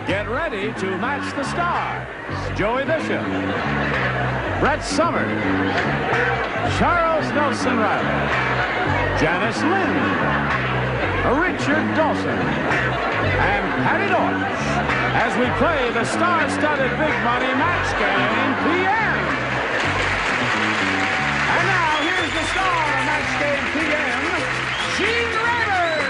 Get ready to match the stars. Joey Bishop, Brett Summers, Charles Nelson Riley, Janice Lynn, Richard Dawson, and Patty Deutsch as we play the star-studded Big Money Match Game PM. And now here's the star of Match Game PM, Gene Raymer.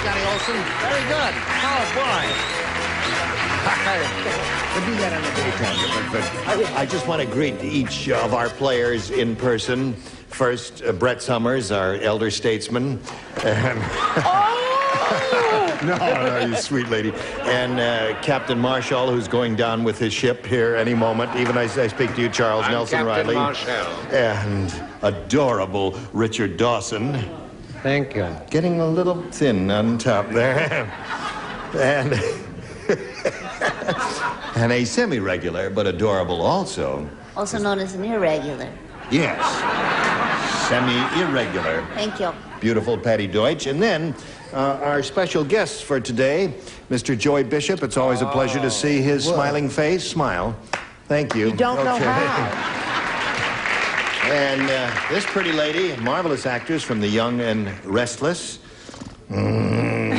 Johnny Olson, very good. Oh, boy. We'll do that on the daytime. But I just want to greet each of our players in person. First, Brett Summers, our elder statesman. No, you sweet lady. And Captain Marshall, who's going down with his ship here any moment. Even as I speak to you, Charles Nelson Riley. Marshall. And adorable Richard Dawson. Thank you. Getting a little thin on top there. And and a semi-regular, but adorable also. Also known as an irregular. Yes. Semi-irregular. Thank you. Beautiful Patty Deutsch. And then our special guests for today, Mr. Joey Bishop. It's always a pleasure to see his smiling face. Smile. Thank you. You don't know how. And this pretty lady, marvelous actress from The Young and Restless.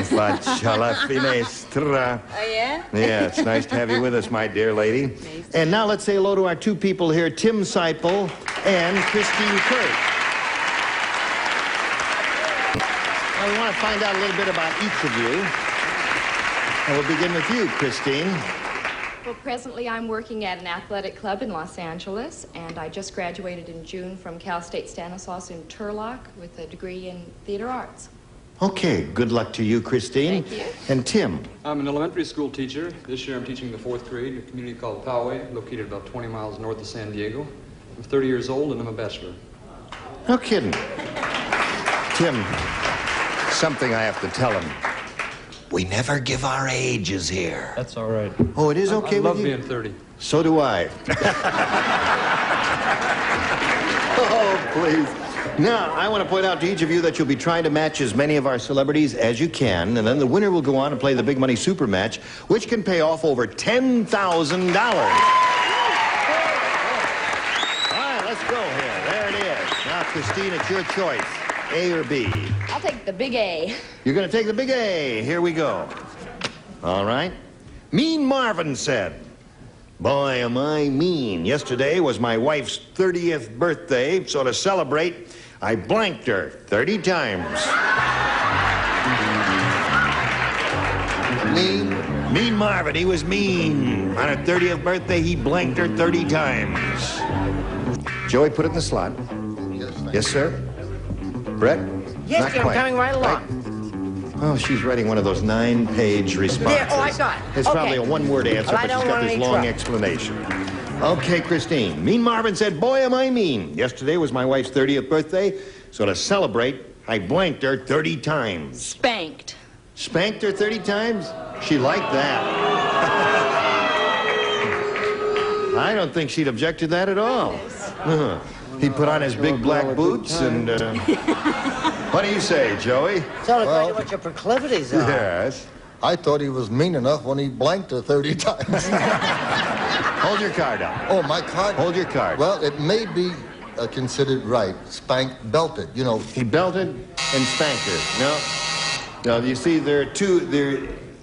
Faccia la finestra. Oh, yeah? Yeah, it's nice to have you with us, my dear lady. Nice. And now let's say hello to our two people here, Tim Seipel and Christine Kurt. Now, we want to find out a little bit about each of you. And we'll begin with you, Christine. Well, presently I'm working at an athletic club in Los Angeles, and I just graduated in June from Cal State Stanislaus in Turlock with a degree in theater arts. Okay, good luck to you, Christine. Thank you. And Tim. I'm an elementary school teacher. This year I'm teaching the 4th grade in a community called Poway, located about 20 miles north of San Diego. I'm 30 years old and I'm a bachelor. No kidding. Tim, something I have to tell him. We never give our ages here. That's all right. Oh, it is okay I with love you? being 30. So do I. Oh, please. Now, I want to point out to each of you that you'll be trying to match as many of our celebrities as you can, and then the winner will go on and play the Big Money Super Match, which can pay off over $10,000. All right, let's go here. There it is. Now, Christine, it's your choice. A or B? I'll take the big A. You're going to take the big A. Here we go. All right. Mean Marvin said, "Boy, am I mean. Yesterday was my wife's 30th birthday, so to celebrate, I blanked her 30 times. Mean? Mean Marvin, he was mean. On her 30th birthday, he blanked her 30 times. Joey, put it in the slot. Yes, sir. Brett? Yes, Not dear, I'm quite. coming right along. Oh, she's writing one of those 9-page responses. There, oh, I got it. It's Okay. probably a one-word answer, Well, I but she's don't got want this any long trouble. explanation. Okay, Christine. Mean Marvin said, "Boy, am I mean. Yesterday was my wife's 30th birthday, so to celebrate, I blanked her 30 times." Spanked. Spanked her 30 times? She liked that. I don't think she'd object to that at all. He put on his big black boots and... What do you say, Joey? So to tell you what your proclivities are. Yes. I thought he was mean enough when he blanked her 30 times. Hold your card up. Oh, my card? Hold your card. Well, it may be considered right. Spanked, belted, you know. He belted and spanked her. No, you see, they're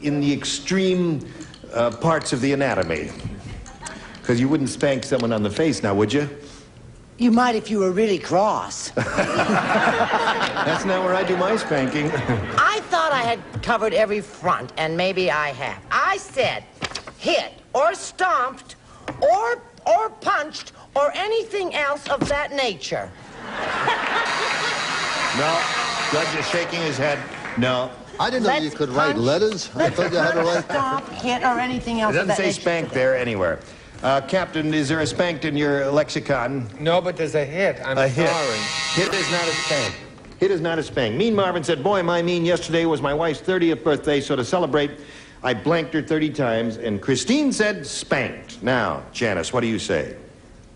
in the extreme parts of the anatomy. Because you wouldn't spank someone on the face now, would you? You might if you were really cross. That's not where I do my spanking. I thought I had covered every front, and maybe I have. I said hit or stomped or punched or anything else of that nature. No, Judge is shaking his head. No. I didn't know you could write letters. I thought you had to write... Stomp, hit, or anything else It of doesn't that say nature. spank there anywhere. Captain, is there a spanked in your lexicon? No, but there's a hit. I'm A sorry. hit. Hit is not a spank. Hit is not a spank. Mean Marvin said, "Boy, am I mean. Yesterday was my wife's 30th birthday, so to celebrate, I blanked her 30 times, and Christine said spanked. Now, Janice, what do you say?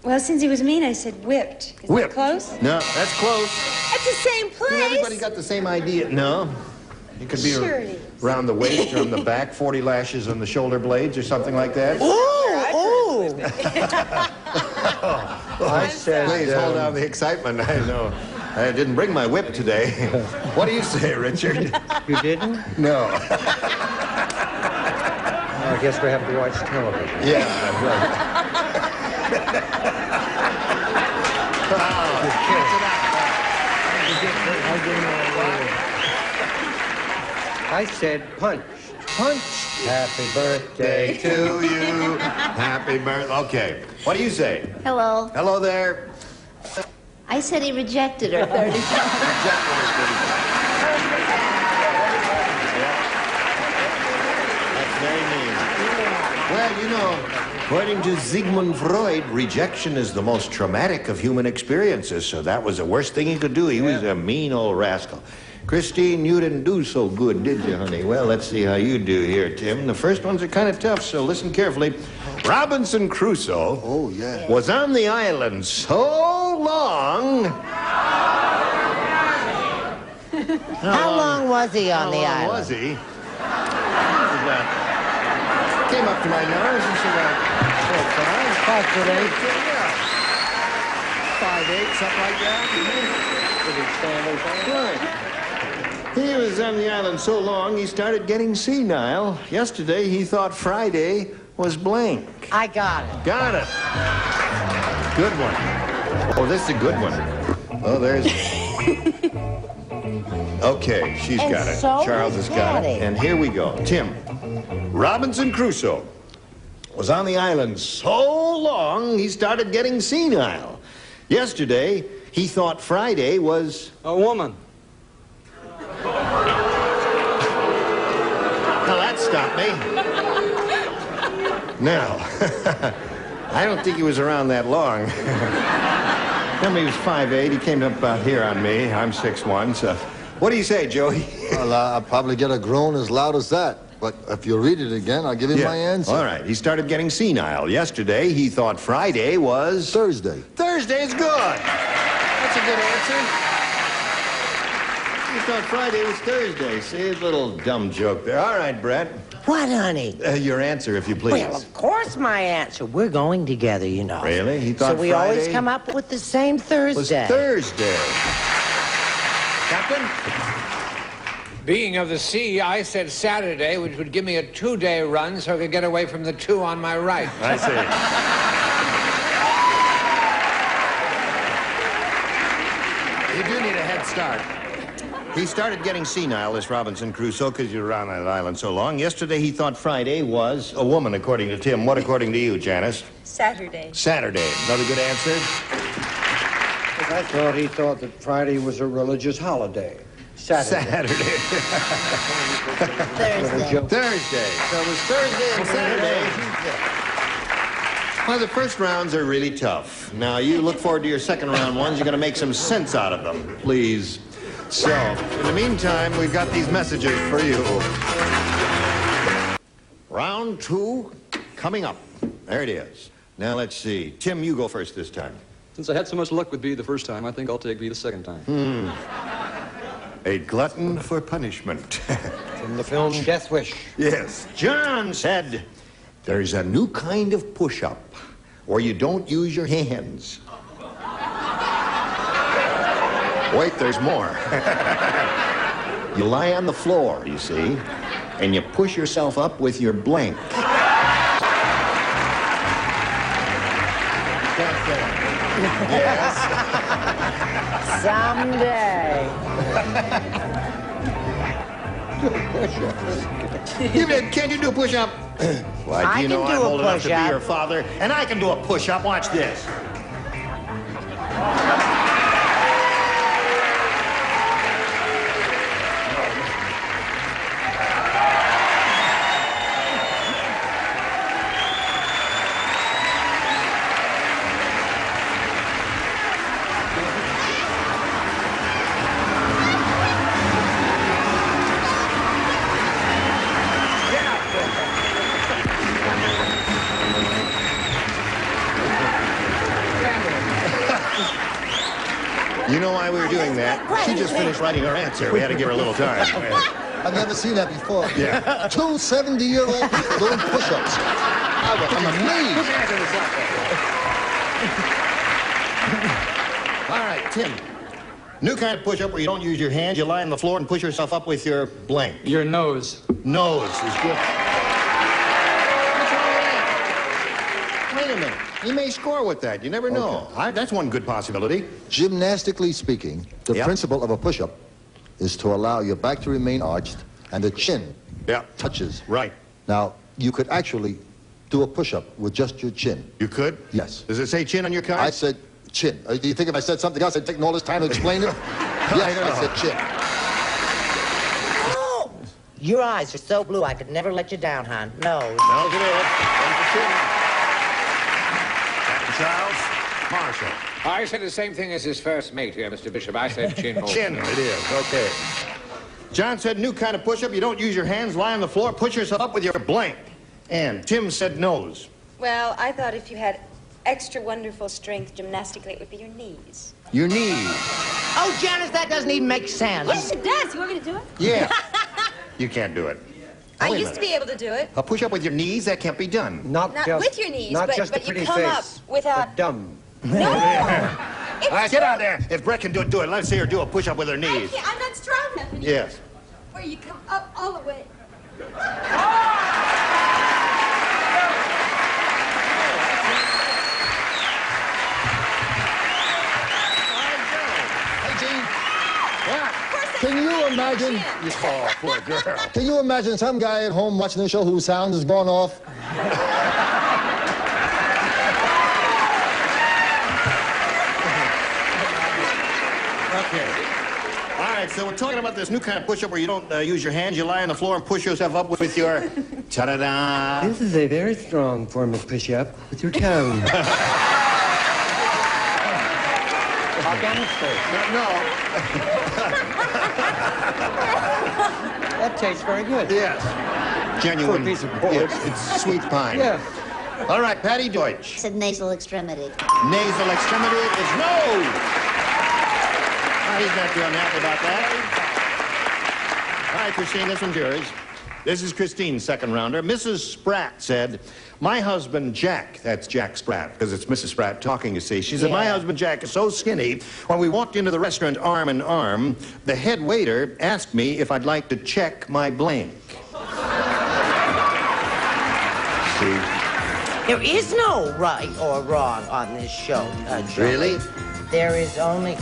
Well, since he was mean, I said whipped. Is Whipped. that close? No, that's close. It's the same place. Everybody got the same idea. No. It could be Surely. around the waist or on the back, 40 lashes on the shoulder blades or something like that. Ooh! I said, please hold on the excitement. I know. I didn't bring my whip today. What do you say, Richard? You didn't? No. I guess we have to watch television. Yeah, right. I said punch. Punch. Happy birthday To you. Happy birthday. Okay. What do you say? Hello. Hello there. I said he rejected her 30 times. That's very mean. Well, you know, according to Sigmund Freud, rejection is the most traumatic of human experiences, so that was the worst thing he could do. He was a mean old rascal. Christine, you didn't do so good, did you, honey? Well, let's see how you do here, Tim. The first ones are kind of tough, so listen carefully. Robinson Crusoe was on the island so long... How long was he on the How long island? was he? Came up to my nose and said, 4'5", 5'8", something like that. Right. He was on the island so long, he started getting senile. Yesterday, he thought Friday was blank. I got it. Got it. Good one. Oh, this is a good one. Oh, there's... Okay, she's And got it. so Charles has got Daddy. it. And here we go. Tim, Robinson Crusoe was on the island so long, he started getting senile. Yesterday, he thought Friday was... A woman. Now, that stopped me. Now, I don't think he was around that long. Remember, he was 5'8". He came up here on me. I'm 6'1", so... What do you say, Joey? Well, I'll probably get a groan as loud as that. But if you read it again, I'll give you my answer. All right. He started getting senile. Yesterday, he thought Friday was... Thursday. Thursday's good. That's a good answer. He thought Friday was Thursday. See, a little dumb joke there. All right, Brett. What, honey? Your answer, if you please. Well, of course my answer. We're going together, you know. Really? He thought So we always Friday come up with the same was Thursday. Thursday. Captain? Being of the sea, I said Saturday, which would give me a 2-day run so I could get away from the 2 on my right. I see. You do need a head start. He started getting senile, this Robinson Crusoe, because you were on that island so long. Yesterday, he thought Friday was a woman, according to Tim. What according to you, Janice? Saturday. Saturday. Another good answer? I thought he thought that Friday was a religious holiday. Saturday. Thursday. Thursday. So it was Thursday and Saturday. Well, the first rounds are really tough. Now, you look forward to your second round ones. You're going to make some sense out of them, please. So, in the meantime, we've got these messages for you. Round 2 coming up. There it is. Now, let's see. Tim, you go first this time. Since I had so much luck with B the first time, I think I'll take B the second time. A glutton for punishment. From the film Death Wish. Yes. John said, there's a new kind of push-up where you don't use your hands. Wait, there's more. You lie on the floor, you see, and you push yourself up with your blank. Yes. Someday. Can you do a push-up? Why, I do you know can I'm do a old enough to be push-up. your father? And I can do a push-up. Watch this. You know why we were doing that? She just finished writing her answer. We had to give her a little time. I've never seen that before. Yeah. 2 70-year-old people doing push-ups. I'm amazed. All right, Tim. New kind of push-up where you don't use your hands. You lie on the floor and push yourself up with your blank. Your nose. Nose is good. Wait a minute. You may score with that. You never know. That's one good possibility. Gymnastically speaking, the principle of a push-up is to allow your back to remain arched and the chin touches. Right. Now, you could actually do a push-up with just your chin. You could? Yes. Does it say chin on your card? I said chin. Do you think if I said something else, I'd taken all this time to explain it? Yes, I said chin. Oh, your eyes are so blue, I could never let you down, hon. No. Nose it is. Charles Marshall. I said the same thing as his first mate here, Mr. Bishop. I said chin. Chin, it is. Okay. John said new kind of push-up. You don't use your hands, lie on the floor, push yourself up with your blank. And Tim said nose. Well, I thought if you had extra wonderful strength gymnastically, it would be your knees. Your knees. Oh, Janice, that doesn't even make sense. Yes, it does. You want me to do it? Yeah. You can't do it. I used to be able to do it. A push-up with your knees? That can't be done. Not Not just, with your knees, not but, just but a you pretty come face, up without... but dumb. No! Get out there. If Brett can do it, do it. Let's see her do a push-up with her knees. I'm not strong enough. Yes. Where you come up all the way. Hey, Gene. Can you imagine? Oh, poor girl. Can you imagine some guy at home watching the show whose sound has gone off? Okay. All right, so we're talking about this new kind of push-up where you don't use your hands. You lie on the floor and push yourself up with your... Ta-da-da. This is a very strong form of push-up with your toes. I'll demonstrate. No. That tastes very good. Yes. Genuine. For a piece of pork. It's sweet pine. Yes. All right, Patty Deutsch. Said nasal extremity. Nasal extremity is nose. He's not too unhappy about that. All right, Christine, this one's yours. This is Christine's second rounder. Mrs. Spratt said, my husband Jack, that's Jack Spratt, because it's Mrs. Spratt talking, you see. She said, my husband Jack is so skinny, when we walked into the restaurant arm in arm, the head waiter asked me if I'd like to check my blank. See? There is no right or wrong on this show, Joey. Really? There is only...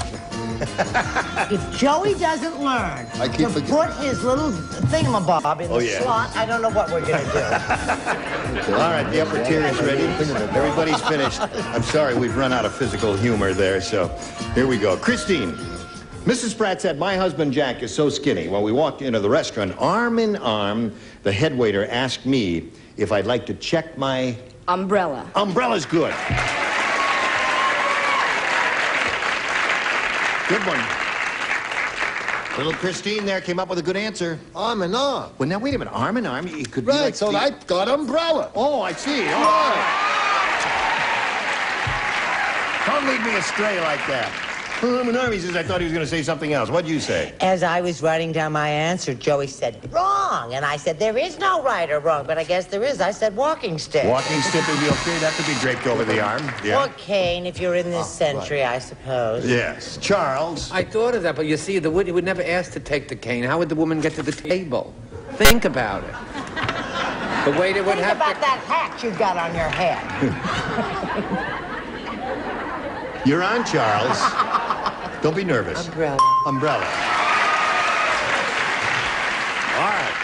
If Joey doesn't learn to put his little thingamabob in the slot, I don't know what we're going to do. All right, the upper tier is ready. Everybody's finished. I'm sorry, we've run out of physical humor there, so here we go. Christine, Mrs. Pratt said, my husband Jack is so skinny. When we walked into the restaurant, arm in arm, the head waiter asked me if I'd like to check my... Umbrella. Umbrella's good. Good one. Little Christine there came up with a good answer. Arm in arm. Well, now, wait a minute. Arm in arm? You could be Right, like so I got umbrella. Oh, I see. All right. Don't lead me astray like that. Arm in arm, he says, I thought he was going to say something else. What'd you say? As I was writing down my answer, Joey said, wrong. And I said, there is no right or wrong, but I guess there is. I said, walking stick. Walking stick would be okay. That could be draped over the arm. Yeah. Or cane, if you're in this century, I suppose. Yes. Charles. I thought of that, but you see, he would never ask to take the cane. How would the woman get to the table? Think about it. The waiter would have Think about that hat you got on your head. You're on, Charles. Don't be nervous. Umbrella. Umbrella. All right.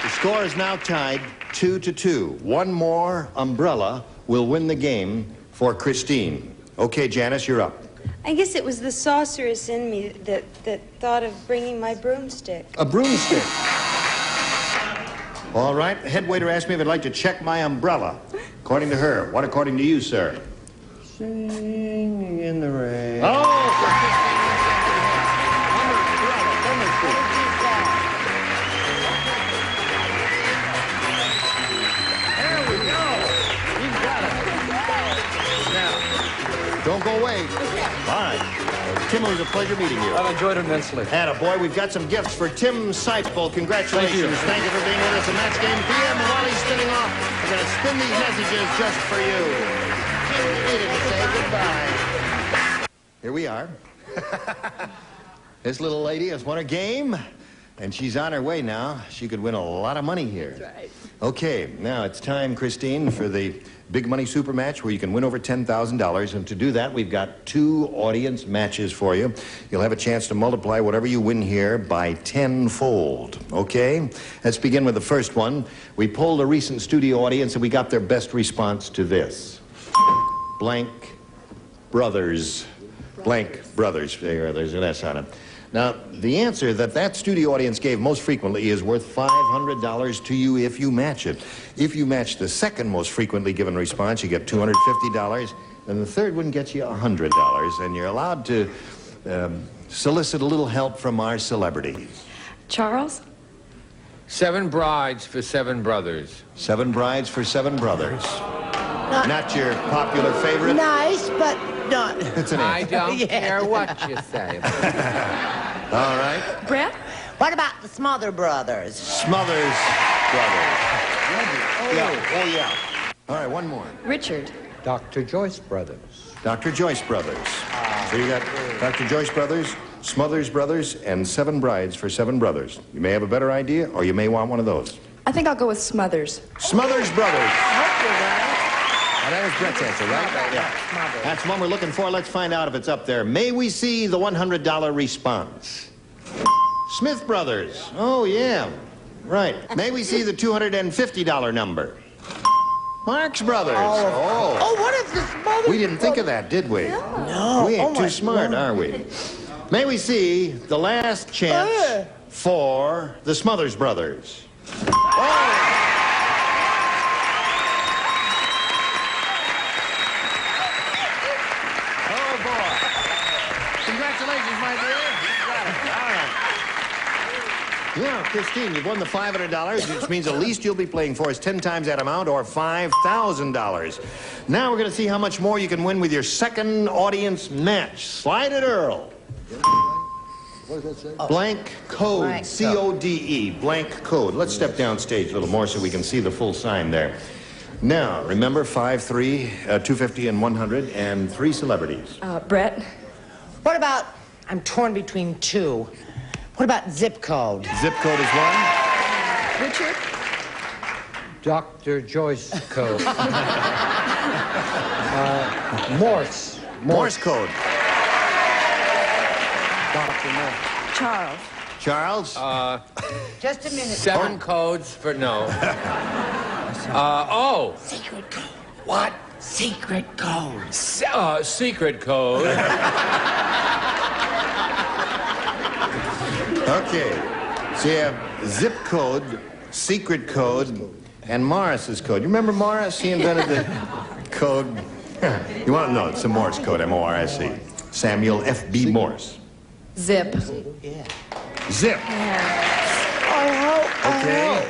The score is now tied 2-2. One more umbrella will win the game for Christine. Okay, Janice, you're up. I guess it was the sorceress in me that thought of bringing my broomstick. A broomstick. All right. The head waiter asked me if I'd like to check my umbrella. According to her. What according to you, sir? Singing in the rain. Oh! There we go. You got it. Now, don't go away. All right. Tim, it was a pleasure meeting you. I've enjoyed it immensely. Attaboy, we've got some gifts for Tim Seipel. Congratulations. Thank you for being with us in Match Game PM. While he's spinning off, I'm going to spin these messages just for you. He didn't say goodbye. Here we are. This little lady has won a game, and she's on her way now. She could win a lot of money here. That's right. Okay, now it's time, Christine, for the big money super match where you can win over $10,000. And to do that, we've got 2 audience matches for you. You'll have a chance to multiply whatever you win here by 10-fold. Okay? Let's begin with the first one. We polled a recent studio audience, and we got their best response to this. Blank Brothers. Blank Brothers. There's an S on it. Now, the answer that studio audience gave most frequently is worth $500 to you if you match it. If you match the second most frequently given response, you get $250, and the third one gets you $100, and you're allowed to solicit a little help from our celebrities. Charles? 7 brides for 7 brothers. 7 brides for 7 brothers. Not your popular favorite? Nice, but not. It's an I don't care what you say. All right. Brett? What about the Smother Brothers? Smothers Brothers. Oh, yeah. All right, one more. Richard? Dr. Joyce Brothers. Dr. Joyce Brothers. So you got Dr. Joyce Brothers, Smothers Brothers, and 7 brides for 7 brothers. You may have a better idea, or you may want one of those. I think I'll go with Smothers. Smothers Brothers. Right. Now, that was Brett's answer, right? Yeah. That's one we're looking for. Let's find out if it's up there. May we see the $100 response? Smith Brothers. Oh, yeah. Right. May we see the $250 number? Marx Brothers. Oh, what if the Smothers We didn't think of that, did we? No. We ain't too smart, are we? May we see the last chance for the Smothers Brothers? Oh! Congratulations, my dear. You got it. All right. Yeah, Christine, you've won the $500, which means the least you'll be playing for is 10 times that amount, or $5,000. Now we're going to see how much more you can win with your second audience match. Slide it, Earl. What does that say? Blank code. Blank C-O-D-E. Blank code. Let's step down stage a little more so we can see the full sign there. Now, remember 5, 3, 250, and 100, and 3 celebrities. Brett? What about, I'm torn between 2. What about zip code? Zip code is 1. Richard? Dr. Joyce code. Morse code. Dr. Morse. Charles? Charles? Just a minute. 7 codes for no. Secret code. What? Secret code. Secret code. Okay. So you have zip code, secret code, and Morris's code. You remember Morris? He invented the code. You want to know? It's a Morse code, M-O-R-S-E. Samuel F.B. Morse. Zip. Yeah. Zip. Okay.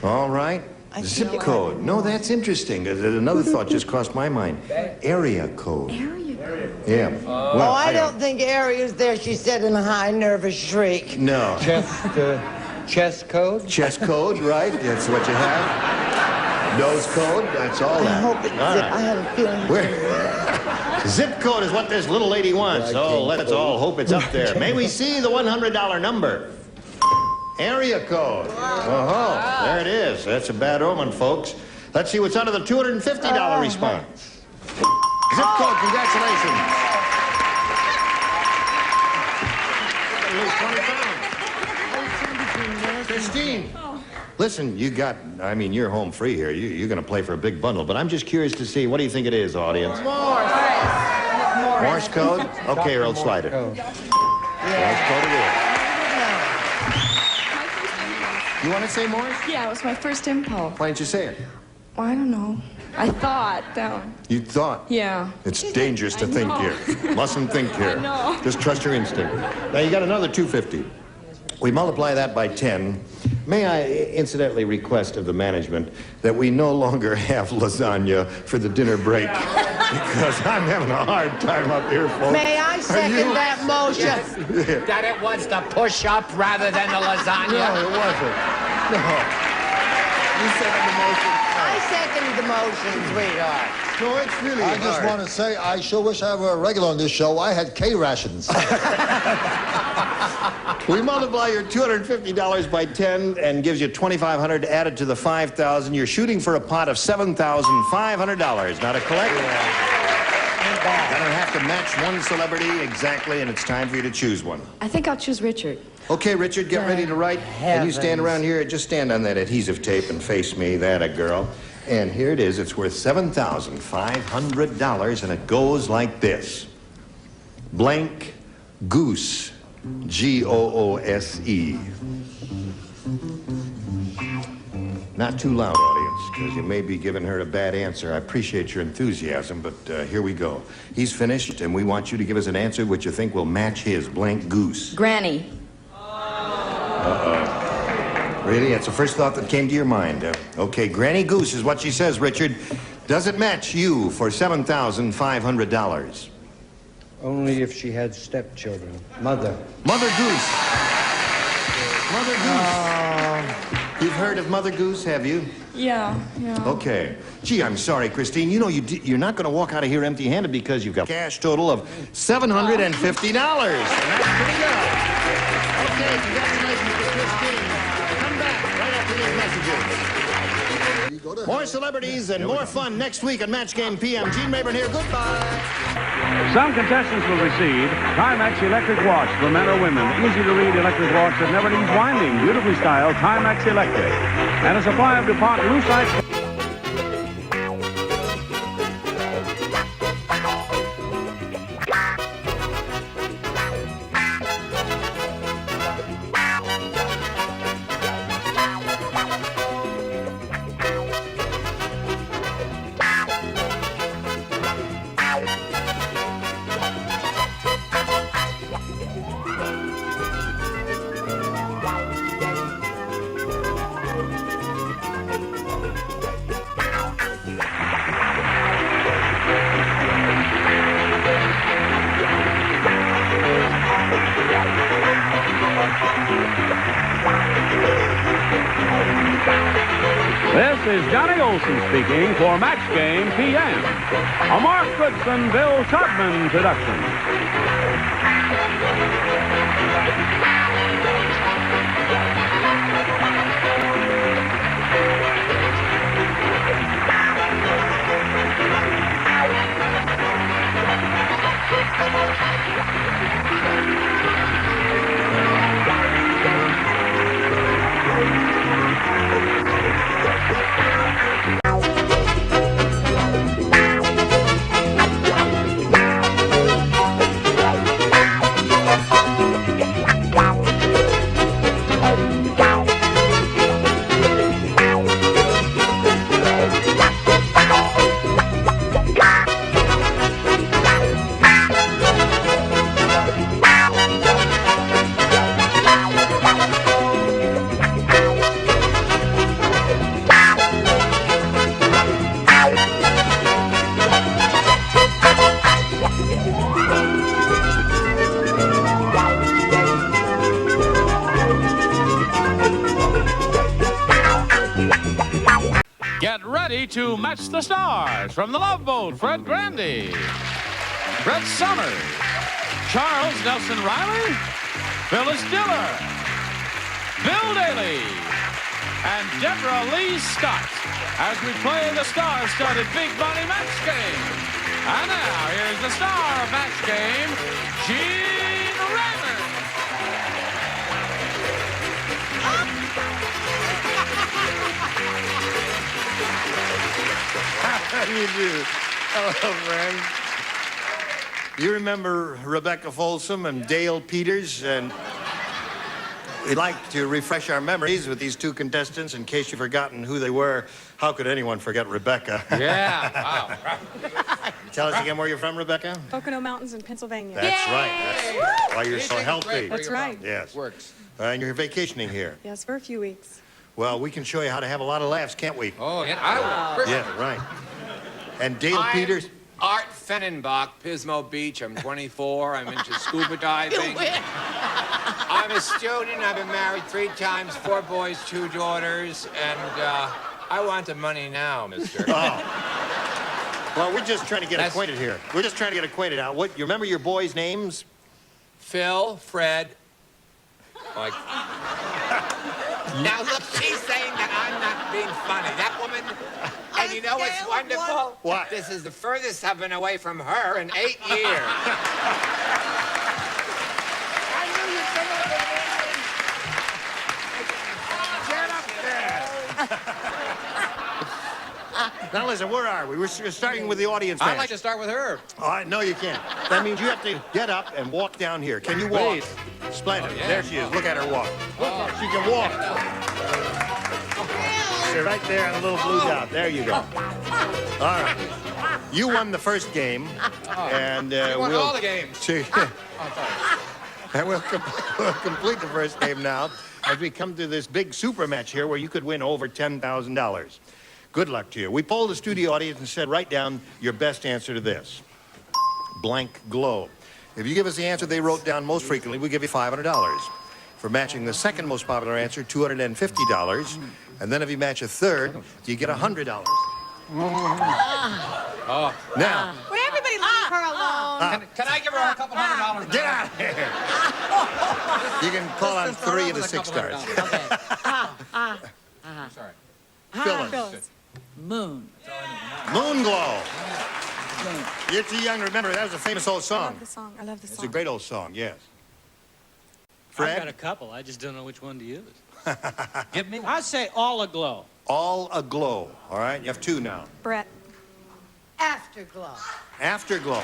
All right. Zip code. No, that's interesting. Another thought just crossed my mind. Area code. Area code. Yeah. Oh, I don't think Aria's there, she said in a high, nervous shriek. No. Chess code? Chess code, right? That's what you have. Nose code, that's all that. I hope it's All zip. right. I had a feeling. Zip code is what this little lady wants, so let's all hope it's up there. May we see the $100 number? Area code. Oh, there it is. That's a bad omen, folks. Let's see what's under the $250 response. Zip code, congratulations. Christine. Listen, you're home free here. You're going to play for a big bundle, but I'm just curious to see, what do you think it is, audience? Morse code? Okay, Earl, slide it. Morse code it is. You want to say Morse? Yeah, it was my first impulse. Why didn't you say it? Well, I don't know. I thought that one. You thought? Yeah. It's dangerous to think here. Mustn't think here. I know. Just trust your instinct. Now, you got another $250. We multiply that by 10. May I incidentally request of the management that we no longer have lasagna for the dinner break? Because I'm having a hard time up here, folks. May I second that motion? That it was the push-up rather than the lasagna? No, it wasn't. No. You second the motion. I second the motion, sweetheart. No, it's really I just want to say, I sure wish I were a regular on this show. I had K rations. We multiply your $250 by 10 and gives you $2,500 added to the $5,000. You're shooting for a pot of $7,500. Now to collect, gonna have to match one celebrity exactly, and it's time for you to choose one. I think I'll choose Richard. Okay, Richard, get ready to write. And you stand around here. Just stand on that adhesive tape and face me. That a girl. And here it is. It's worth $7,500, and it goes like this. Blank Goose. Goose. Not too loud, audience, because you may be giving her a bad answer. I appreciate your enthusiasm, but here we go. He's finished, and we want you to give us an answer which you think will match his. Blank Goose. Granny. Really? That's the first thought that came to your mind. Okay, Granny Goose is what she says, Richard. Does it match you for $7,500? Only if she had stepchildren. Mother. Mother Goose. Mother Goose. You've heard of Mother Goose, have you? Yeah. Okay. Gee, I'm sorry, Christine. You know, you're not going to walk out of here empty-handed because you've got a cash total of $750. And that's pretty good. Okay, congratulations to Christine. Come back right after these messages. More celebrities and more fun next week on Match Game PM. Gene Rayburn here. Goodbye. Some contestants will receive Timex Electric Watch for men or women. Easy-to-read electric watch that never needs winding. Beautifully styled Timex Electric. And a supply of DuPont Lucite. This is Johnny Olson speaking for Match Game PM, a Mark Goodson, Bill Todman production. Get ready to match the stars from The Love Boat. Fred Grandy, Brett Summers, Charles Nelson Riley, Phyllis Diller, Bill Daly, and Deborah Lee Scott as we play the star-studded Big Money Match Game. And now, here's the star of Match Game, Gene Rayburn. How do you do? Hello, friends. You remember Rebecca Folsom and Dale Peters? And we'd like to refresh our memories with these two contestants in case you've forgotten who they were. How could anyone forget Rebecca? Yeah, wow. Tell us again where you're from, Rebecca? Pocono Mountains in Pennsylvania. That's right. That's why you're so healthy. That's right. Yes. Works. And you're vacationing here. Yes, for a few weeks. Well, we can show you how to have a lot of laughs, can't we? Oh, yeah, I will. Yeah, right. And Dale Peters. Fennenbach, Pismo Beach. I'm 24. I'm into scuba diving. I'm a student. I've been married 3 times, 4 boys, 2 daughters, and I want the money now, mister. Oh. Well, we're just trying to get acquainted here. We're just trying to get acquainted. Now, you remember your boys' names? Phil, Fred. Like. Now look, she's saying that I'm not being funny. That woman. And you know what's wonderful? What? This is the furthest I've been away from her in 8 years. Now listen, where are we? We're starting with the audience match. I'd like to start with her. Oh, no, you can't. That means you have to get up and walk down here. Can you walk? Please. Splendid. Oh, yeah. There she is. Look at her walk. She can walk. Sit right there on the little blue dot. There you go. All right. You won the first game, and You won we'll all the games. And we'll complete the first game now as we come to this big super match here where you could win over $10,000. Good luck to you. We polled the studio audience and said, write down your best answer to this. Blank glow. If you give us the answer they wrote down most frequently, we give you $500. For matching the second most popular answer, $250. And then if you match a third, you get $100. Oh. Now, Will everybody leave her alone? Can I give her a couple $100 now? get out of here. You can call on 3 of the 6 stars. Sorry. Phyllis. Phyllis. Moon. Moon glow. You're too young to remember. That was a famous old I song. love the song. I love the It's song. a great old song, yes. I've got a Fred? couple. I just don't know which one to use. Give me. I'd say all aglow. All aglow. All right, you have 2 now. Brett. Afterglow. Afterglow.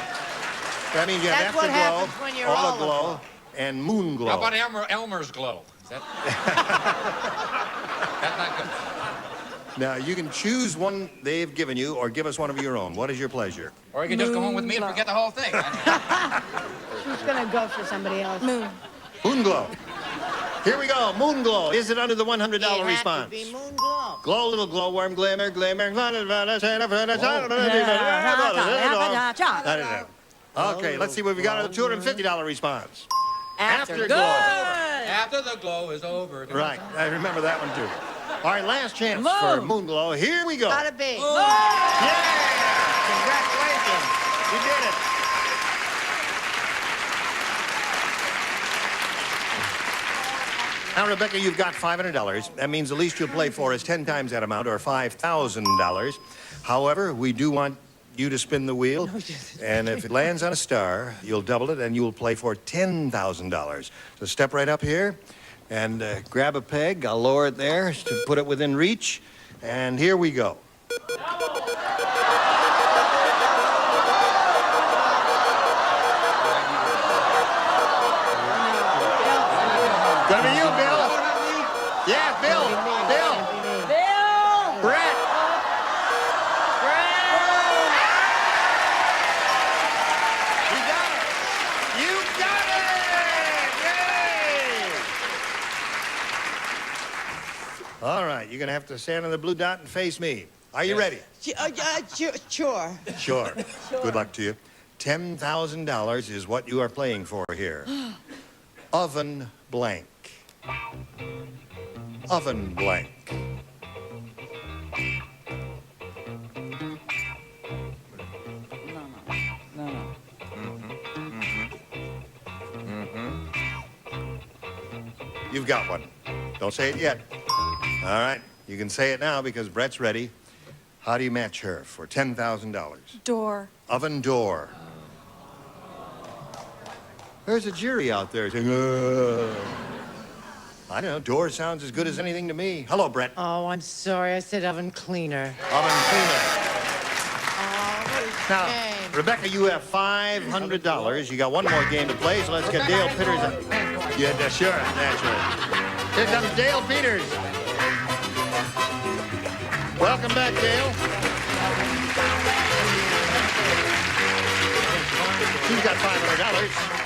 That means you have That's what afterglow, happens when you're all all aglow, and moon glow. How about Elmer's glow? Is that... That's not good. Now, you can choose one they've given you or give us one of your own. What is your pleasure? Or you can just go home with me and forget the whole thing. She's gonna go for somebody else. Moon. Moon glow. Here we go. Moon glow. Is it under the $100 It response? has to be moon glow. Glow, little glowworm, glimmer, glimmer. Okay, let's see what we got on the $250 response. Afterglow. After the glow is over. Right, I remember that one too. All right, last chance for moon glow. Here we go. Gotta be. Yeah! Congratulations. You did it. Now, Rebecca, you've got $500. That means the least you'll play for is 10 times that amount, or $5,000. However, we do want you to spin the wheel, and if it lands on a star, you'll double it, and you'll play for $10,000. So step right up here and grab a peg. I'll lower it there to put it within reach, and here we go. Gonna be you, Bill. Yeah, Bill. Bill. Brett. You got it. You got it. Yay. All right, you're gonna have to stand on the blue dot and face me. Are you ready? Sure. Sure. Good luck to you. $10,000 is what you are playing for here. Oven blank. Oven blank. You've got one. Don't say it yet. All right, you can say it now because Brett's ready. How do you match her for $10,000? Door. Oven door. There's a jury out there saying, I don't know, door sounds as good as anything to me. Hello, Brett. Oh, I'm sorry. I said oven cleaner. Oven cleaner. Oh, Now, shame. Rebecca, you have $500. You got one more game to play, so let's get Dale Peters. Yeah, sure, naturally. Here comes Dale Peters. Welcome back, Dale. She's got $500.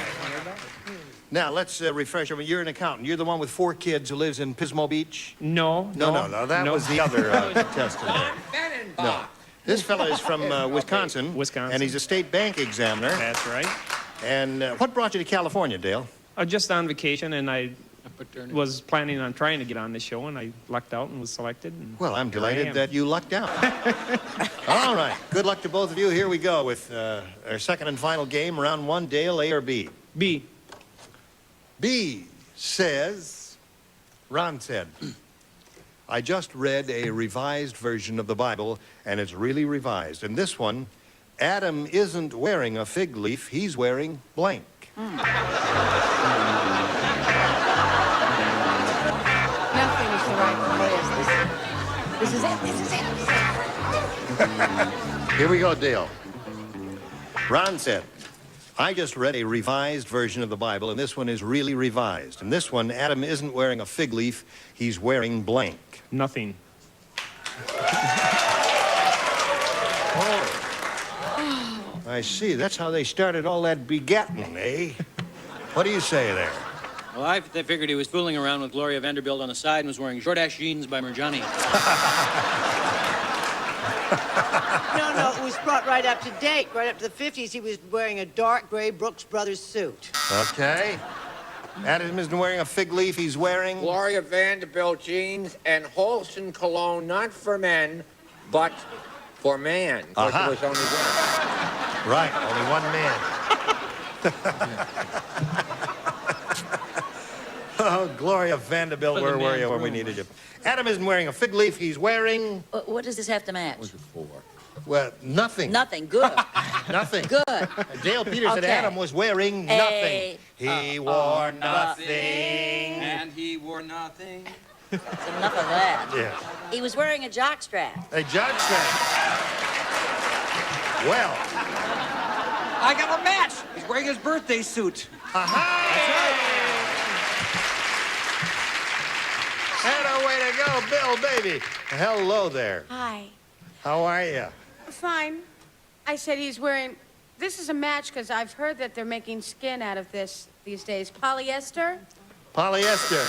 Now, let's refresh. You're an accountant. You're the one with 4 kids who lives in Pismo Beach? No. No. That was the other contestant. Fennenbach. No. This fella is from Wisconsin. Wisconsin. And he's a state bank examiner. That's right. And what brought you to California, Dale? Just on vacation, and I was planning on trying to get on this show, and I lucked out and was selected. And well, I'm delighted that you lucked out. All right. Good luck to both of you. Here we go with our second and final game, round one. Dale, A or B? B. B says, Ron said, I just read a revised version of the Bible, and it's really revised. And this one, Adam isn't wearing a fig leaf, he's wearing blank. Nothing is the right place. This is it. This is it. Here we go, Dale. Ron said, I just read a revised version of the Bible, and this one is really revised. And this one, Adam isn't wearing a fig leaf, he's wearing blank. Nothing. Oh. I see. That's how they started all that begetting, eh? What do you say there? Well, they figured he was fooling around with Gloria Vanderbilt on the side and was wearing short-ass jeans by Merjani. No, it was brought right up to date. Right up to the 50s, he was wearing a dark gray Brooks Brothers suit. Okay. Adam isn't wearing a fig leaf, he's wearing... Gloria Vanderbilt jeans and Holston cologne, not for men, but for man. Because there was only one. Right, only one man. Oh, Gloria Vanderbilt, where were you when we needed you? Adam isn't wearing a fig leaf, he's wearing... What does this have to match? What's it for? Well, nothing. Nothing. Good. Nothing. Good. Dale Peters said Adam was wearing nothing. He wore nothing. And he wore nothing. That's enough of that. Yeah. He was wearing a jockstrap. A jockstrap. Well. I got a match. He's wearing his birthday suit. And a way to go, Bill, baby. Hello there. Hi. How are you? Fine. I said he's wearing... This is a match because I've heard that they're making skin out of this these days. Polyester? Polyester.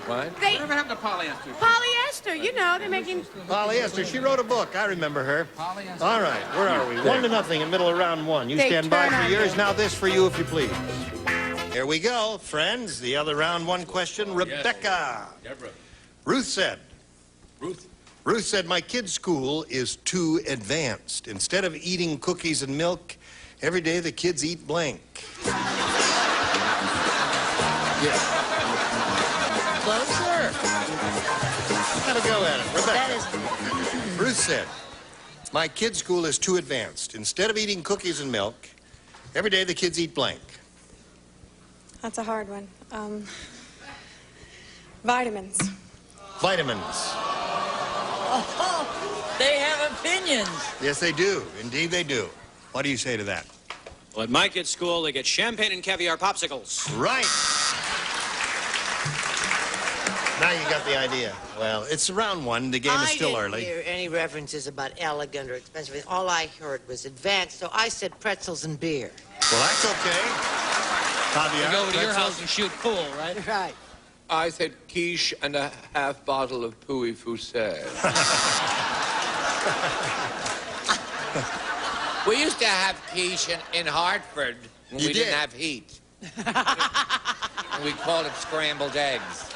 What? Whatever happened to polyester? Polyester, you know, they're making... Polyester. She wrote a book. I remember her. Polyester. All right, where are we? 1-0 in middle of round one. You They stand by turn for on yours. me. Now this for you, if you please. Here we go, friends. The other round one question. Rebecca. Deborah. Ruth said. Ruth said, my kid's school is too advanced. Instead of eating cookies and milk, every day the kids eat blank. Yes. Closer. Have a go at it. Rebecca. That is... Ruth said, my kid's school is too advanced. Instead of eating cookies and milk, every day the kids eat blank. That's a hard one. Vitamins. Vitamins. Oh, they have opinions. Yes, they do. Indeed, they do. What do you say to that? Well, at my kid's school, they get champagne and caviar popsicles. Right. Now you got the idea. Well, it's round one. The game is still early. I didn't hear any references about elegant or expensive. All I heard was advanced, so I said pretzels and beer. Well, that's okay. Caviar, You go to your pretzels. house and shoot pool, right? Right. I said quiche and a half bottle of Pouilly Foussette. We used to have quiche in Hartford when we didn't have heat. And we called it scrambled eggs.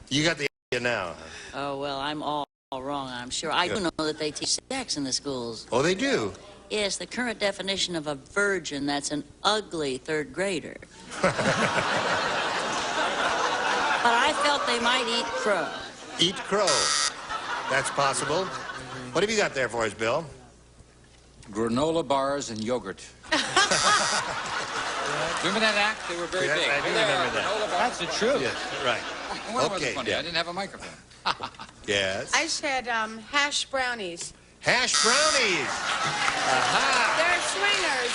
You got the idea now. Oh, well, I'm all wrong, I'm sure. I do know that they teach sex in the schools. Oh, they do? Yes, the current definition of a virgin, that's an ugly third grader. But I felt they might eat crow. Eat crow. That's possible. What have you got there for us, Bill? Granola bars and yogurt. Remember that act? They were very Yes, big. I do remember that. That's the truth. Yes, right. Well, Okay, funny. yeah. I didn't have a microphone. Yes. I said hash brownies. Hash brownies. They're swingers.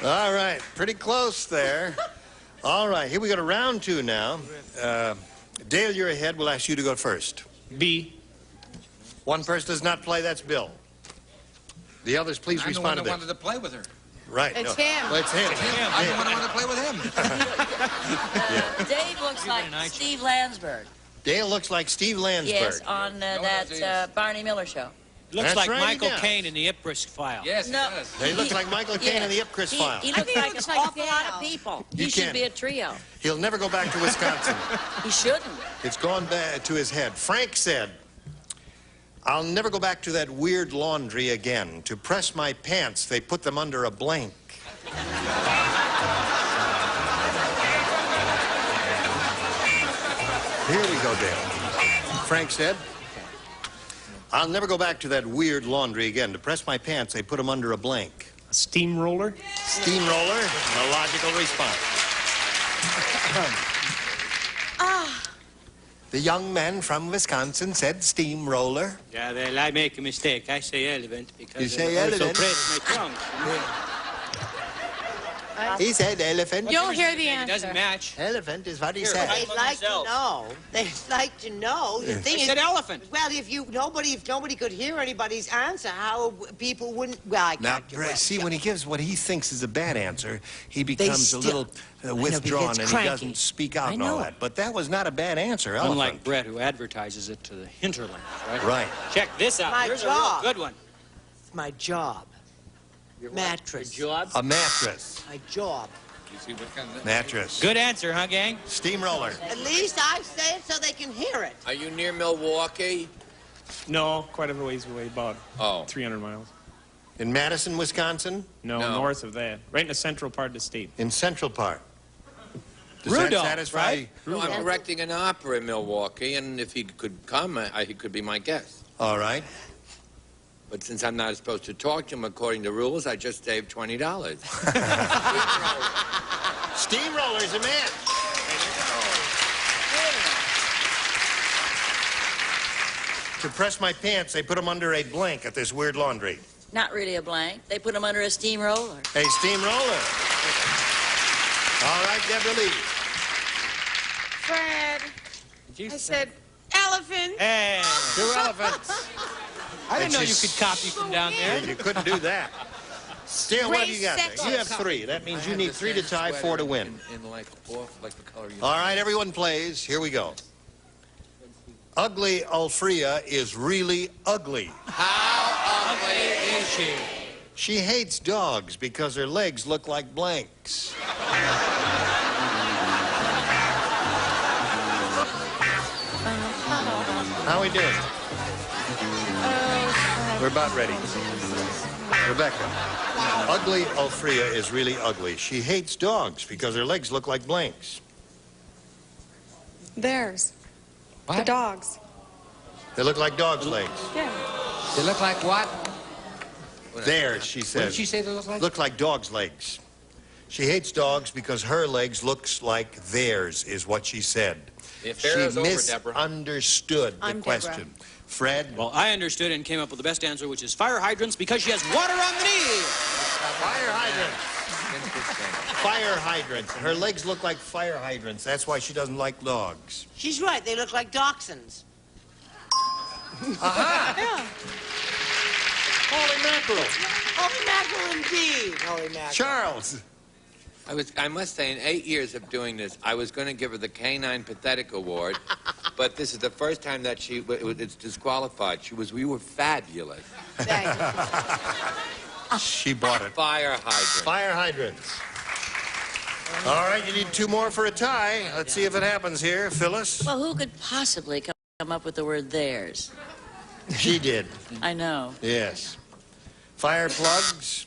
All right. Pretty close there. All right. Here we go to round two now. Dale, you're ahead. We'll ask you to go first. B. One person does not play. That's Bill. The others, please I'm the respond one to that this. wanted to play with her. Right. It's him. Well, it's him. I'm the one that wanted to play with him. Dave looks like Steve Landsberg. Dale looks like Steve Landsberg. Yes, on that Barney Miller show. Looks That's like right, he Michael does. Caine in the Ipcress File. Yes, No. it does. He looks like Michael Caine in the Ipcress File. He looks like an awful lot of people. You He should can't. be a trio. He'll never go back to Wisconsin. He shouldn't. It's gone back to his head. Frank said, I'll never go back to that weird laundry again. To press my pants, they put them under a blank. Here we go, Dale. Frank said, I'll never go back to that weird laundry again. To press my pants, they put them under a blank. A steamroller? Steamroller, a logical response. The young man from Wisconsin said steamroller. Yeah, well, I make a mistake. I say elephant because You say I also elephant? press my tongue. He said elephant. You'll hear the It answer. doesn't match. Elephant is what he Here, said. right. They'd like to know. They'd like to know. The thing I is, said elephant. well, if nobody could hear anybody's answer, how people wouldn't? Well, I Now, got you. Well, see, when he gives what he thinks is a bad answer, he becomes still- a little withdrawn gets and cranky. he doesn't speak out I and all know. that. But that was not a bad answer, elephant. Unlike Brett, who advertises it to the hinterlands, right? Right. Check this out. My Here's job. a real good one. It's my job. Mattress. Your job? A mattress. My job. You see what kind of... Mattress. Good answer, huh, gang? Steamroller. At least I say it so they can hear it. Are you near Milwaukee? No, quite a ways away, about Oh. 300 miles. In Madison, Wisconsin? No, No. north of that. Right in the central part of the state. In Central Park. Does Rudolph, that satisfy? right? No, I'm directing an opera in Milwaukee, and if he could come, he could be my guest. All right. But since I'm not supposed to talk to him according to rules, I just saved $20. Steamroller's a man. To press my pants, they put them under a blank at this weird laundry. Not really a blank. They put him under a steamroller. A steamroller. All right, Deborah Lee. Fred, I said elephant. Hey. 2 elephants. I didn't know you It's could copy from down there. You couldn't do that. Still, what have you got Race there? You have 3. That means you need 3 to tie, 4 to win. In like off, like the color you. All right, everyone plays. Here we go. Ugly Alfrea is really ugly. How ugly is she? She hates dogs because her legs look like blanks. How we doing? We're about ready. Rebecca. Ugly Alfrea is really ugly. She hates dogs because her legs look like blanks. Theirs. The dogs. They look like dog's legs. Yeah. They look like what? Theirs, she says. What did she say they look like? Look like dog's legs. She hates dogs because her legs looks like theirs, is what she said. The affair is She over, Deborah. misunderstood the I'm question. Fred? Well, I understood and came up with the best answer, which is fire hydrants, because she has water on the knee. Fire hydrants. Fire hydrants. Her legs look like fire hydrants. That's why she doesn't like dogs. She's right. They look like dachshunds. Aha! Yeah. Holy mackerel. Holy mackerel indeed. Holy mackerel. Charles. I must say, in 8 years of doing this, I was going to give her the Canine Pathetic Award, but this is the first time that it's disqualified. We were fabulous. She bought it. Fire hydrant. Fire hydrants. All right, you need 2 more for a tie. Let's see if it happens here. Phyllis? Well, who could possibly come up with the word theirs? She did. I know. Yes. Fire plugs.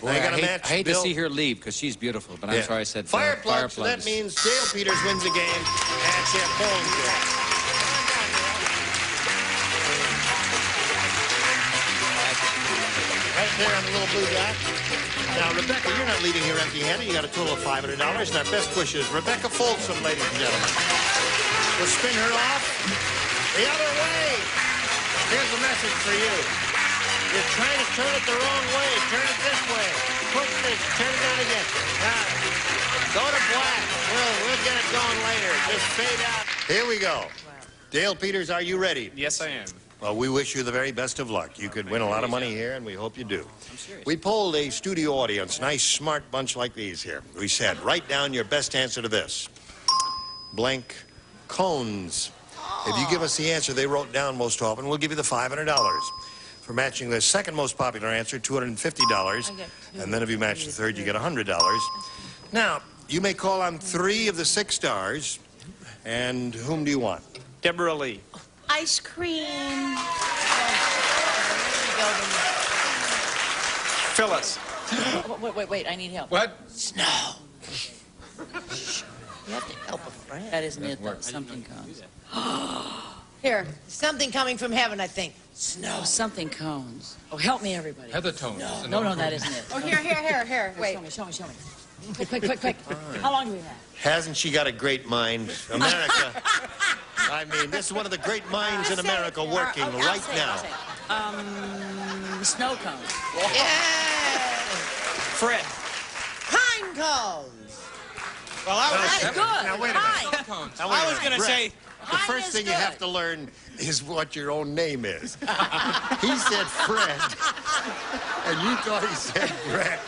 Boy, They got a I match, hate to Bill. see her leave because she's beautiful, but I'm Yeah. sorry I said Fire plugs. fire plugs. That means Dale Peters wins the game and Jeff Holmes wins. Right there on the little blue dot. Now, Rebecca, you're not leaving here empty-handed. You got a total of $500. And our best wishes, Rebecca Folsom, ladies and gentlemen. We'll spin her off the other way. Here's a message for you. You're trying to turn it the wrong way. Turn it this way. Push this. Turn it out again. Now, go to black. We'll get it going later. Just fade out. Here we go. Dale Peters, are you ready? Yes, I am. Well, we wish you the very best of luck. You could win a lot of money here, and we hope you do. I'm serious. We polled a studio audience, nice, smart bunch like these here. We said, write down your best answer to this. Blank cones. If you give us the answer they wrote down most often, we'll give you the $500. For matching the second most popular answer, $250. And then if you match the third, you get $100. Now, you may call on 3 of the 6 stars. And whom do you want? Deborah Lee. Ice cream. Phyllis. Wait, I need help. What? Snow. You have to help a friend. That isn't it, though. Something cones. Here, something coming from heaven, I think. Snow. Something cones. Oh, help me, everybody. Heather tones. No, that isn't it. Oh, here. Wait. Show me. Quick. How long do we have? Hasn't she got a great mind? America. I mean, this is one of the great minds in America working right now. Snow cones. Yeah! Fred. Pine cones. Well, That's good. Now, wait a minute. Pine. I was going to say... The first thing you have to learn is what your own name is. He said Fred, and you thought he said Brett.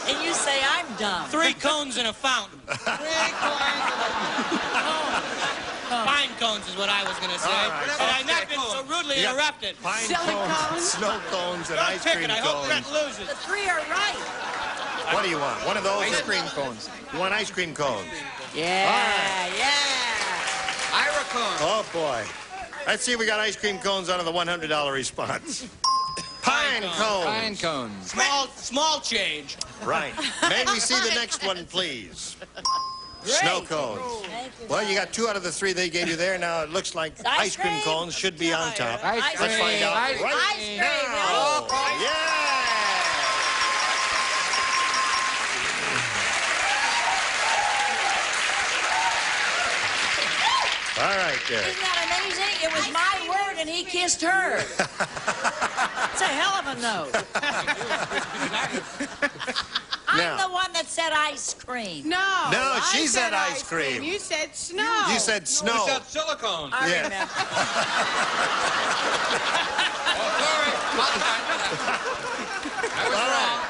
And you say I'm dumb. 3 cones in a fountain. 3 cones. Pine cones is what I was going to say. Right. And I've not been so rudely interrupted. Pine cones, snow cones, and ice cream I hope Brett cones. loses. The 3 are right. What do you want? One of those? Ice cream cones. You want ice cream cones? Yeah. Ira cone. Oh, boy. Let's see if we got ice cream cones out of the $100 response. Pine cones. Pine cones. Small change. Right. May we see the next one, please? Snow cones. Well, you got 2 out of the 3 they gave you there. Now it looks like ice cream cones should be on top. Ice cream. Let's find out Ice right now. Yeah! All right, there. Isn't that amazing? It was my word and he kissed her. It's a hell of a note. I'm the one that said ice cream. No, she said ice cream. You said snow. You said snow. You said silicone. I Yeah. remember. I was wrong.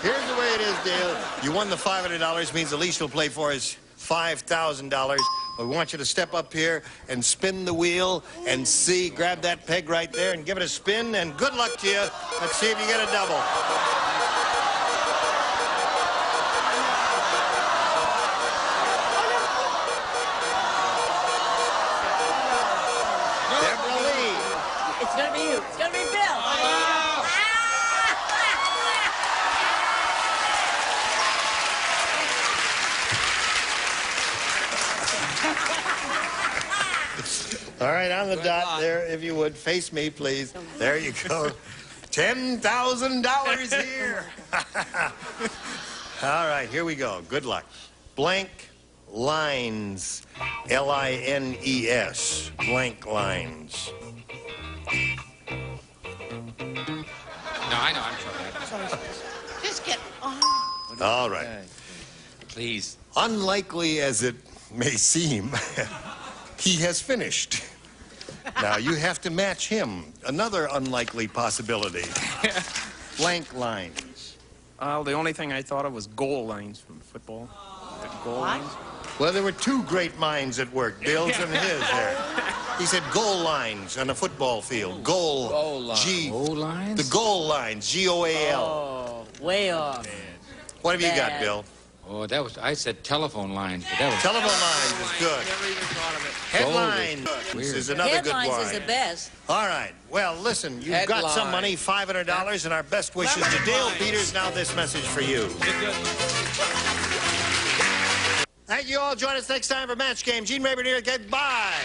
Here's the way it is, Dale. You won the $500, means the least you'll play for is $5,000. We want you to step up here and spin the wheel and see, grab that peg right there and give it a spin, and good luck to you. Let's see if you get a double. Deborah Lee. It's going to be you. It's going to be Bill. All right, on the dot there, if you would. Face me, please. There you go. $10,000 here. All right, here we go. Good luck. Blank lines. L-I-N-E-S. Blank lines. No, I know. I'm sorry. Just get on. All right. Please. Unlikely as it may seem, he has finished. Now, you have to match him. Another unlikely possibility. Blank lines. Well, the only thing I thought of was goal lines from football. Goal lines. Well, there were 2 great minds at work, Bill's and his there. He said goal lines on a football field. Goal lines. Goal lines? The goal lines, G-O-A-L. Oh, way off. What have you got, Bill? Oh, I said telephone lines, but that was... Telephone lines is good. Never even thought of it. Headlines is another good one. Headlines is the best. All right. Well, listen, you've got some money, $500, and our best wishes to Dale Peters. Now this message for you. Thank you all. Join us next time for Match Game. Gene Rayburn here. Goodbye.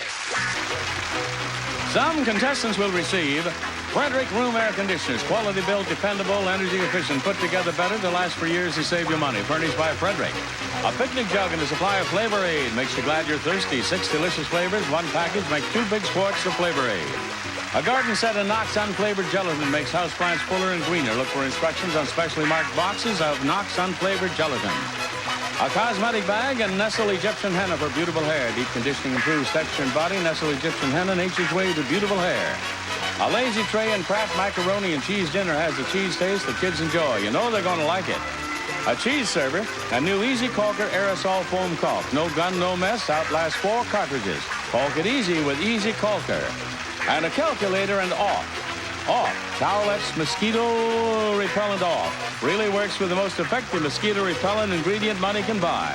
Some contestants will receive Frederick Room Air Conditioners. Quality built, dependable, energy efficient, put together better to last for years to save you money. Furnished by Frederick. A picnic jug and a supply of Flavor Aid makes you glad you're thirsty. 6 delicious flavors, 1 package, make 2 big squirts of Flavor Aid. A garden set of Knox unflavored gelatin makes houseplants fuller and greener. Look for instructions on specially marked boxes of Knox unflavored gelatin. A cosmetic bag and Nestle Egyptian Henna for beautiful hair. Deep conditioning improves texture and body. Nestle Egyptian Henna, nature's way to beautiful hair. A lazy tray and Kraft macaroni and cheese dinner has the cheese taste the kids enjoy. You know they're going to like it. A cheese server, a new Easy Caulker aerosol foam caulk. No gun, no mess, outlasts 4 cartridges. Caulk it easy with Easy Caulker. And a calculator and off. Off. Towelettes mosquito repellent off. Really works with the most effective mosquito repellent ingredient money can buy.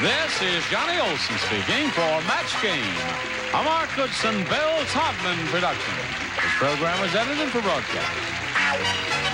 This is Johnny Olson speaking for Match Game, a Mark Goodson, Bill Todman production. This program was edited for broadcast.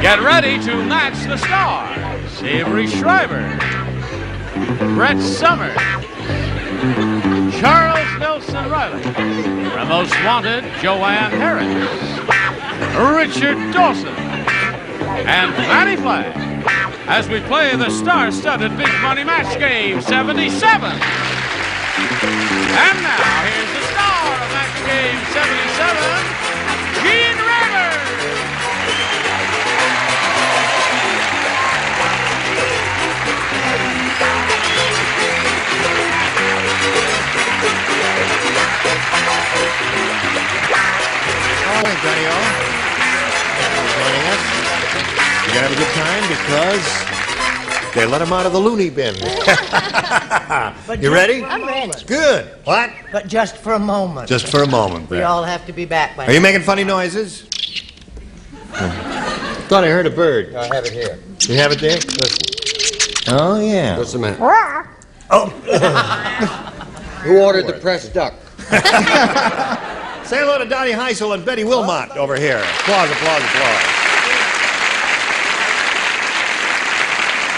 Get ready to match the stars. Avery Schreiber, Brett Summers, Charles Nelson Riley, from Most Wanted, Joanne Harris, Richard Dawson, and Patty Flagg, as we play the star-studded Big Money Match Game 77. And now, here's the star of Match Game 77, Gene Rivers. Morning, Johnny O. Thanks for joining us. You're gonna have a good time because they let him out of the loony bin. You ready? I'm ready. Good. What? But just for a moment. Just for a moment. We There. all have to be back by Are you now. making funny noises? Thought I heard a bird. I have it here. You have it there? Listen. Oh yeah. Just a minute. Oh. Who ordered the pressed duck? Say hello to Dottie Heisel and Betty Wilmot over here. Applause, applause, applause.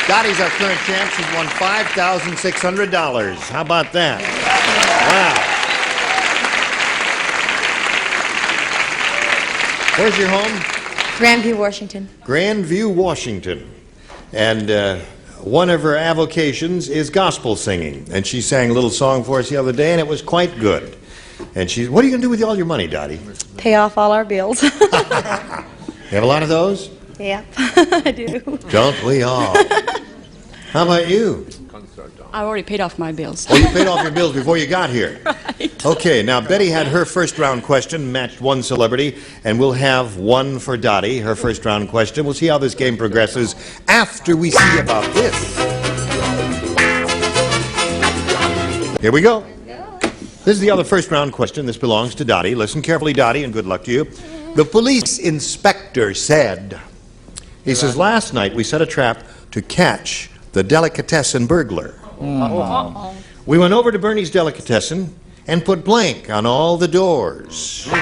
Dottie's our current champ. She's won $5,600. How about that? Wow. Where's your home? Grandview, Washington. Grandview, Washington. And one of her avocations is gospel singing. And she sang a little song for us the other day, and it was quite good. And she's, what are you going to do with all your money, Dottie? Pay off all our bills. You have a lot of those? Yep, I do. Don't we all? How about you? I already paid off my bills. Oh, you paid off your bills before you got here. Right. Okay, now Betty had her first round question, matched one celebrity, and we'll have one for Dottie, her first round question. We'll see how this game progresses after we see about this. Here we go. This is the other first round question. This belongs to Dottie. Listen carefully, Dottie, and good luck to you. The police inspector said, he says, last night we set a trap to catch the delicatessen burglar. We went over to Bernie's Delicatessen and put blank on all the doors. Got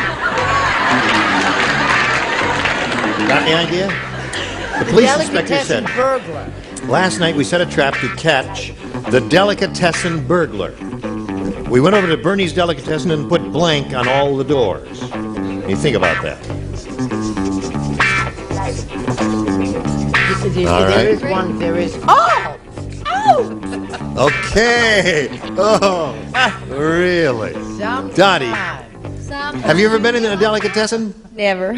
the idea? The police inspector said, burglar. last night we set a trap to catch the delicatessen burglar. We went over to Bernie's Delicatessen and put blank on all the doors. You think about that. All right. There is one, there is... Oh! Oh! Okay. Oh, really? Dottie, have you ever been in a delicatessen? Never.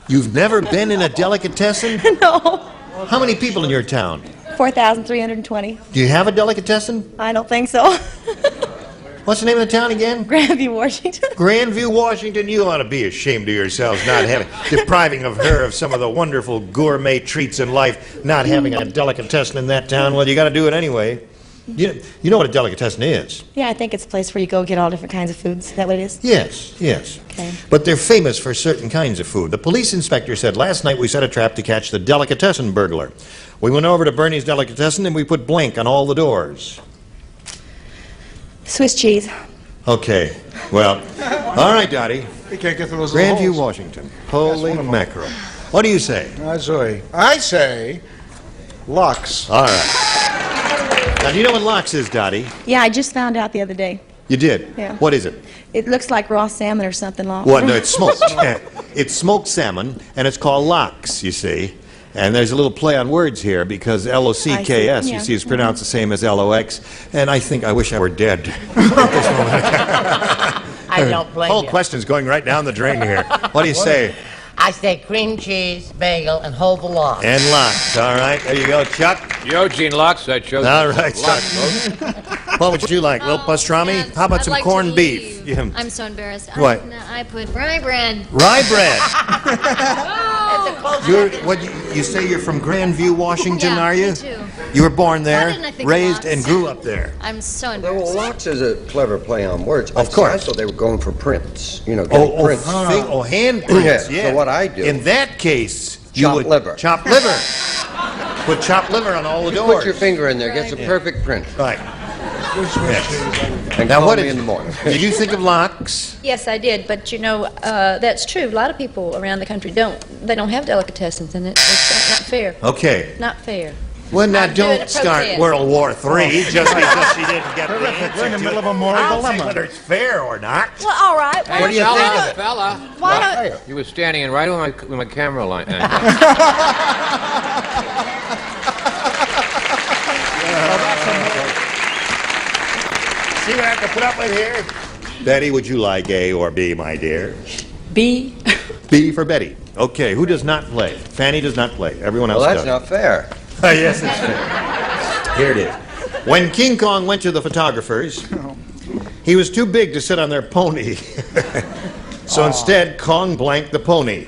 You've never been in a delicatessen? No. How many people in your town? 4,320. Do you have a delicatessen? I don't think so. What's the name of the town again? Grandview, Washington. Grandview, Washington. You ought to be ashamed of yourselves not having, depriving of her of some of the wonderful gourmet treats in life, not having a delicatessen in that town. Well, you got to do it anyway. You know what a delicatessen is? Yeah, I think it's a place where you go get all different kinds of foods. Is that what it is? Yes, yes. Okay. But they're famous for certain kinds of food. The police inspector said, last night we set a trap to catch the delicatessen burglar. We went over to Bernie's Delicatessen and we put blank on all the doors. Swiss cheese. Okay. Well, all right, Dottie. We can't get through those little Grandview, holes. Washington. Holy mackerel. What do you say? I say Lux. All right. Now, do you know what lox is, Dottie? Yeah, I just found out the other day. You did? Yeah. What is it? It looks like raw salmon or something. Well, no, it's smoked. It's smoked salmon, and it's called lox, you see. And there's a little play on words here because L-O-C-K-S, you see, is pronounced the same as L-O-X. And I wish I were dead at this moment. I don't blame Whole you. question's going right down the drain here. What do you say? I say cream cheese, bagel, and hold the lawn. And lox. All right, there you go, Chuck. Eugene Lux, I chose. All right, Chuck. What would you like? Little pastrami? How about I'd some like to corned leave. beef? Yeah. I'm so embarrassed. What? I put rye bread. Rye bread. You say you're from Grandview, Washington, Yeah, are you? me too. You were born there, Why didn't I think raised, lox? and grew up there. I'm so embarrassed. Well, Lux is a clever play on words. Of course. I thought they were going for prints. You know, getting prints. Handprints, yeah. So what I do. In that case, you Chop would liver. chop liver. Put chopped liver on all the doors. Put your finger in there, gets a perfect print. Right. And Now, call what me did in the morning. Did you think of lox? Yes, I did, but you know, that's true. A lot of people around the country don't have delicatessens in it. It's not fair. Okay. Not fair. Well, now I'm doing a don't start protest. World War III just because she didn't get the Terrific. We're in the answer middle of to a it. moral I'll say dilemma. whether it's fair or not. Well, all right. Hey, What do you think of it? Fella. Why don't? You were standing in right with my camera line. See what I have to put up with here? Betty, would you like A or B, my dear? B. B for Betty. Okay, who does not play? Fanny does not play. Everyone else Well, that's does. not fair. Yes, it's fair. Here it is. When King Kong went to the photographers, he was too big to sit on their pony. So instead, Kong blanked the pony.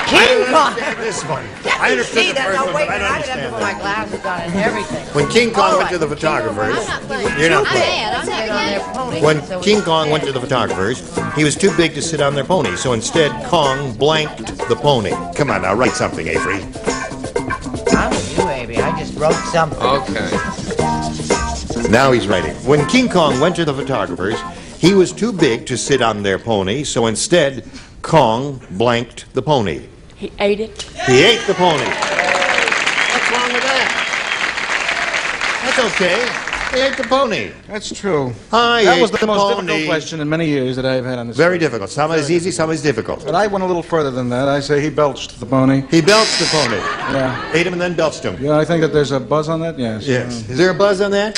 King Kong! This one. I understood See the that? first No, one, wait but a I minute. don't I didn't understand put that. my glasses on and everything. When King Kong All went to the right. photographers, I'm not playing. you're not I'm playing. mad. I'm Sit on their pony. When So King it's Kong fair. went to the photographers, he was too big to sit on their pony, so instead Kong blanked the pony. Come on now, write something, Avery. I'm with you, Avery. I just wrote something. Okay. Now he's writing. When King Kong went to the photographers, he was too big to sit on their pony, so instead Kong blanked the pony. He ate it. He ate the pony. What's wrong with that? That's okay. He ate the pony. That's true. I That ate was the most pony. difficult question in many years that I've had on this. Very difficult. Some is easy, some is difficult. But I went a little further than that. I say he belched the pony. He belched the pony. Yeah. Ate him and then belched him. Yeah, I think that there's a buzz on that. Yes. Yes. Is there a buzz on that?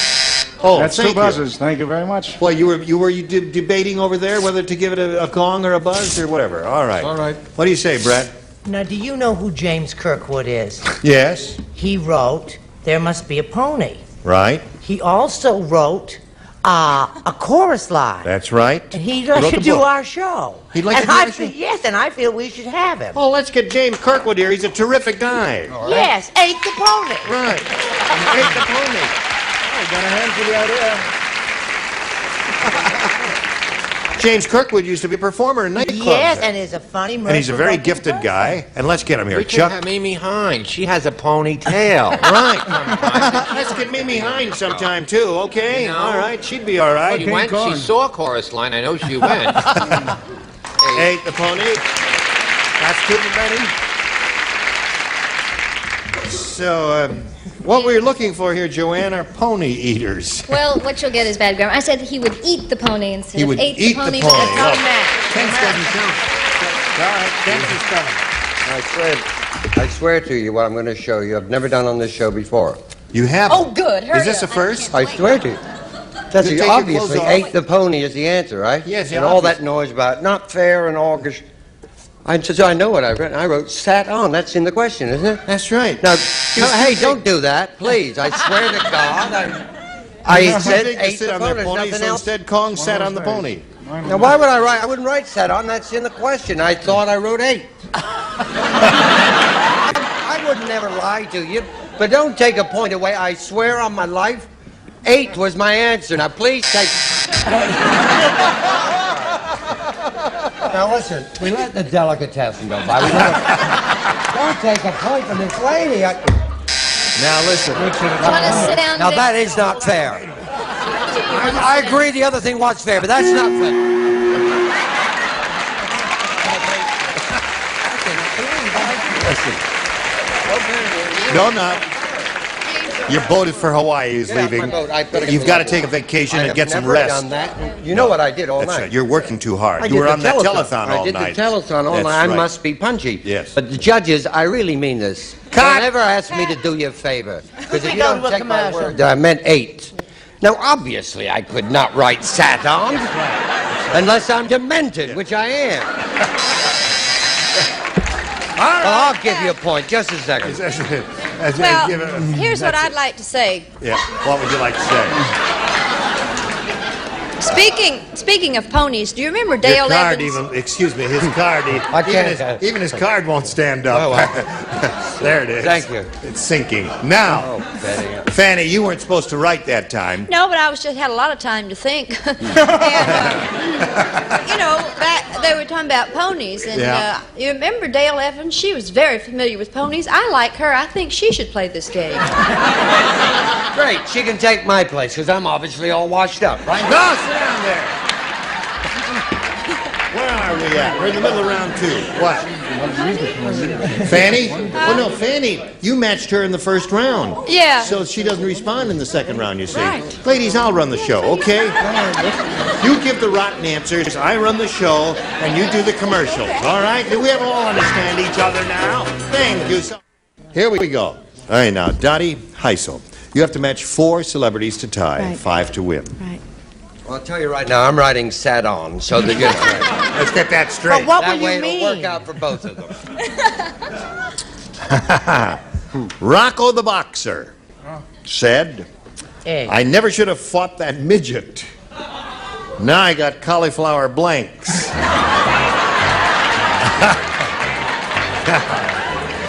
Oh, That's thank two buzzes. Thank you very much. you. Well, you were debating over there whether to give it a Kong or a buzz or whatever. All right. All right. What do you say, Brett? Now, do you know who James Kirkwood is? Yes. He wrote There Must Be a Pony. Right. He also wrote a chorus line. That's right. And he'd He wrote like to the do book. our show. He'd like and to do I our show? Yes, and I feel we should have him. Well, let's get James Kirkwood here. He's a terrific guy. Yes, ate the pony. Right. Ate the pony. I got a hand for the idea. James Kirkwood used to be a performer in nightclubs. Yes, and is a funny And he's a very gifted guy. And let's get him here. We could Chuck. have Mimi Hines. She has a ponytail. Right. Let's get Mimi Hines sometime, too, okay? You know. All right. She'd be all right. She went. She saw chorus line. I know she went. Ate the pony. That's good, Betty. So, what we're looking for here, Joanne, are pony eaters. Well, what you'll get is bad grammar. I said he would eat the pony instead He of would ate eat the pony. the pony. That's how Look. he meant. Thanks, All right, thanks for coming. I swear to you what I'm going to show you. I've never done on this show before. You have? Oh, good. Hurry Is this up. a first? I swear to you. That's You take your obviously clothes off. ate the pony is the answer, right? Yes, And all that noise about not fair and all. I know what I wrote. I wrote sat on. That's in the question, isn't it? That's right. Now, hey, don't do that, please. I swear to God. I said big to ate sit the on their pony. There's pony, nothing so else. instead Kong sat on the pony. Now, why would I write? I wouldn't write sat on. That's in the question. I thought I wrote ate. I would never lie to you, but don't take a point away. I swear on my life, 8 was my answer. Now, please take... Now, listen, we let the delicatessen go by. Don't take a point from this lady. Now, listen. You want to sit down, Now, Vic? that is not fair. I agree the other thing was fair, but that's not fair. No. You voted for Hawaii. He's leaving. You've got to take a vacation and get some rest. Done that. You know what I did all That's night. right. You're working too hard. I You were did on the that telethon. telethon all I did night. the telethon all That's night. I right. must be punchy. Yes. But the judges, I really mean this. Don't ever ask me to do you a favor. Because if you go don't to a take my commercial. word, I meant 8. Now, obviously, I could not write sat on unless I'm demented, which I am. Well, I'll give you a point. Just a second. Well, here's what I'd like to say. Yeah. What would you like to say? Speaking of ponies, do you remember Your Dale card Evans? excuse me, his card, even his card won't stand up. There it is. Thank you. It's sinking. Now, Fanny, you weren't supposed to write that time. No, but I was just had a lot of time to think. And, you know, they were talking about ponies, and Yeah. you remember Dale Evans? She was very familiar with ponies. I like her. I think she should play this game. Great. She can take my place, because I'm obviously all washed up, right? No, sit down there. Where are we at? We're in the middle of round 2. What? Fanny? Well, no, Fanny, you matched her in the first round. Yeah. So she doesn't respond in the second round, you see. Right. Ladies, I'll run the show, okay? You give the rotten answers, I run the show, and you do the commercials, all right? Do we all understand each other now? Thank you so. Here we go. All right, now, Dottie Heisel, you have to match 4 celebrities to tie, Right. 5 to win. Right. Well, I'll tell you right now, I'm writing sat on, so that you know. Let's get that straight. But what That will way you it'll mean? work out for both of them. Rocco the boxer said, Hey. I never should have fought that midget. Now I got cauliflower blanks.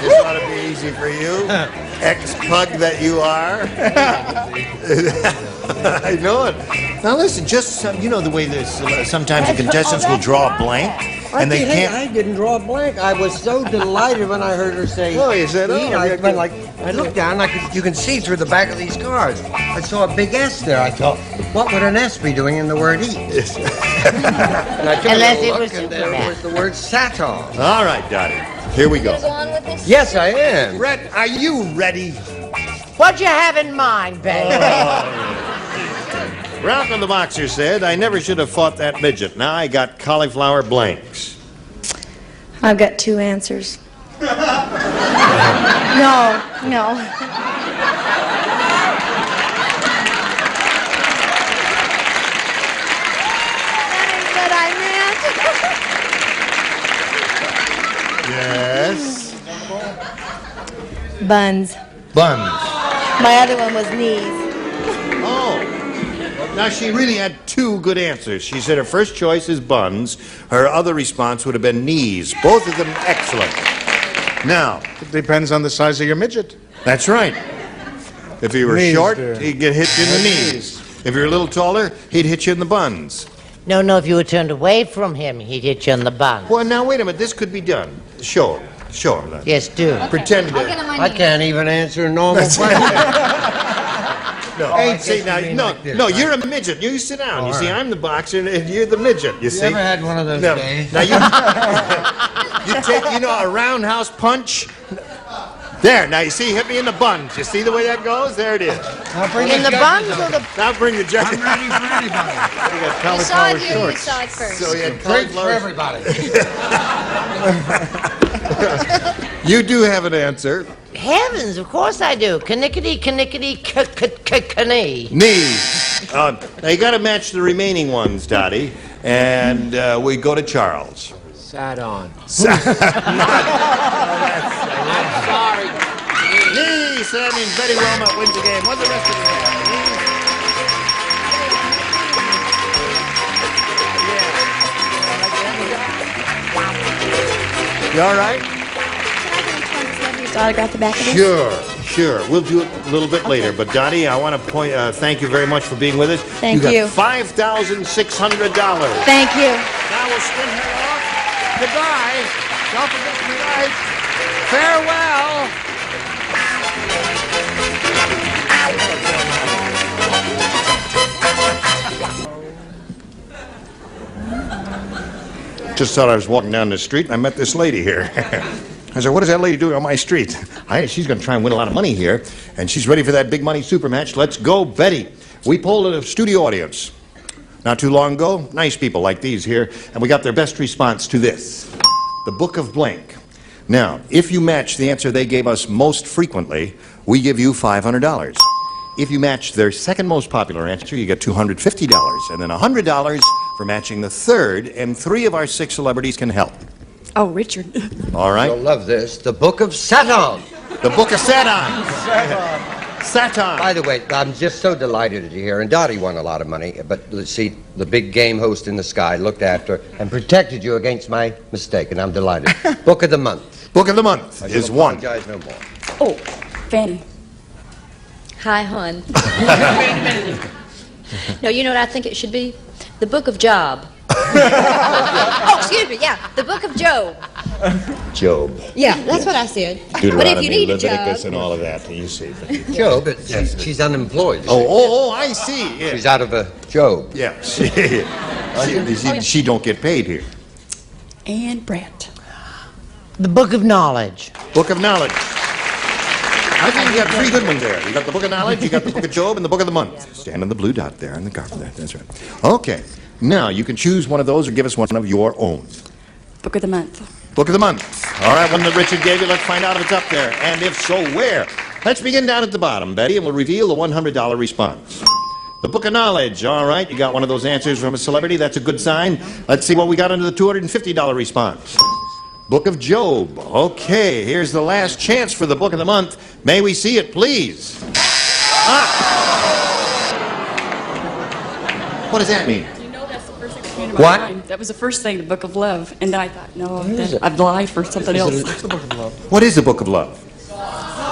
This ought to be easy for you, ex-pug that you are. I know it. Now listen, just you know the way this sometimes the contestants will draw a blank and they can't. I didn't draw a blank. I was so delighted when I heard her say. Oh, you said, eat. oh, I yeah, went like, I looked down. You can see through the back of these cards. I saw a big S there. I thought, what would an S be doing in the word eat? And I took Unless a it look, was and there Superman. was the word sat on. All right, Dottie, here we go. Go on with this? Yes, I am. Brett, are you ready? What you have in mind, baby? Rocco the boxer said, I never should have fought that midget. Now I got cauliflower blanks. I've got 2 answers. No. That ain't what I meant. Yes. Buns. Buns. My other one was knees. Oh. Now, she really had 2 good answers. She said her first choice is buns. Her other response would have been knees. Both of them excellent. Now. It depends on the size of your midget. That's right. If he were Knees, short, dear. he'd get hit in the knees. If you're a little taller, he'd hit you in the buns. No, if you were turned away from him, he'd hit you in the bun. Well, now, wait a minute. This could be done. Show him. Show him that. Yes, do. Pretend I'll get to. on my I knees. can't even answer a normal question. No, I see, guess now, you mean no, like this, no, right? you're a midget. You sit down. Oh, You see, all right. I'm the boxer, and you're the midget. You see? Never had one of those No. days. Now, you take, a roundhouse punch. There, now you see, hit me in the buns. You see the way that goes? There it is. In the buns or the... Now bring the judges. I'm ready for anybody. You got You saw cauliflower it here, you shorts. saw it first. So you had Drinks for cauliflower. everybody. You do have an answer. Heavens, of course I do. Knickety, knee. Knees. Now you got to match the remaining ones, Dottie. And we go to Charles. Sat on. I'm sorry. Knees. So that means Betty Wilmot wins the game. What's the rest of the game? You all right? Autograph the back of this? Sure. We'll do it a little bit later. But Dottie, I want to thank you very much for being with us. Thank you. You got $5,600. Thank you. Now we'll spin her off. Goodbye. Don't forget tonight. Farewell. Just thought I was walking down the street and I met this lady here. I said, what is that lady doing on my street? She's going to try and win a lot of money here, and she's ready for that big money super match. Let's go, Betty. We polled a studio audience not too long ago. Nice people like these here, and we got their best response to this. The Book of Blank. Now, if you match the answer they gave us most frequently, we give you $500. If you match their second most popular answer, you get $250, and then $100 for matching the third, and 3 of our 6 celebrities can help. Oh, Richard. All right. You'll love this. The Book of Saturn. The Book of Saturn. Saturn. By the way, I'm just so delighted to hear, and Dottie won a lot of money, but let's see, the big game host in the sky looked after and protected you against my mistake, and I'm delighted. Book of the month. Book of the month is 1. I apologize no more. Oh, Fanny. Hi, hon. No, you know what I think it should be? The Book of Job. Oh, excuse me, yeah, the Book of Job. Job. Yeah, that's what I said. But Deuteronomy, if you need a Leviticus, job... and all of that, you see. Job, but she's unemployed. Oh, I see. Yeah. She's out of a job. Yeah, she don't get paid here. And Brett. The Book of Knowledge. Book of Knowledge. I think you got 3 good ones there. You got the Book of Knowledge, you got the Book of Job, and the Book of the Month. Stand on the blue dot there in the garden. That's right. Okay. Now, you can choose one of those or give us one of your own. Book of the month. Book of the month. All right, one that Richard gave you. Let's find out if it's up there. And if so, where? Let's begin down at the bottom, Betty, and we'll reveal the $100 response. The Book of Knowledge. All right, you got one of those answers from a celebrity. That's a good sign. Let's see what we got under the $250 response. Book of Job. Okay, here's the last chance for the Book of the Month. May we see it, please? What does that mean? What? That was the first thing, the Book of Love. And I thought, no, of life or something else. It's the Book of Love. What is the Book of Love?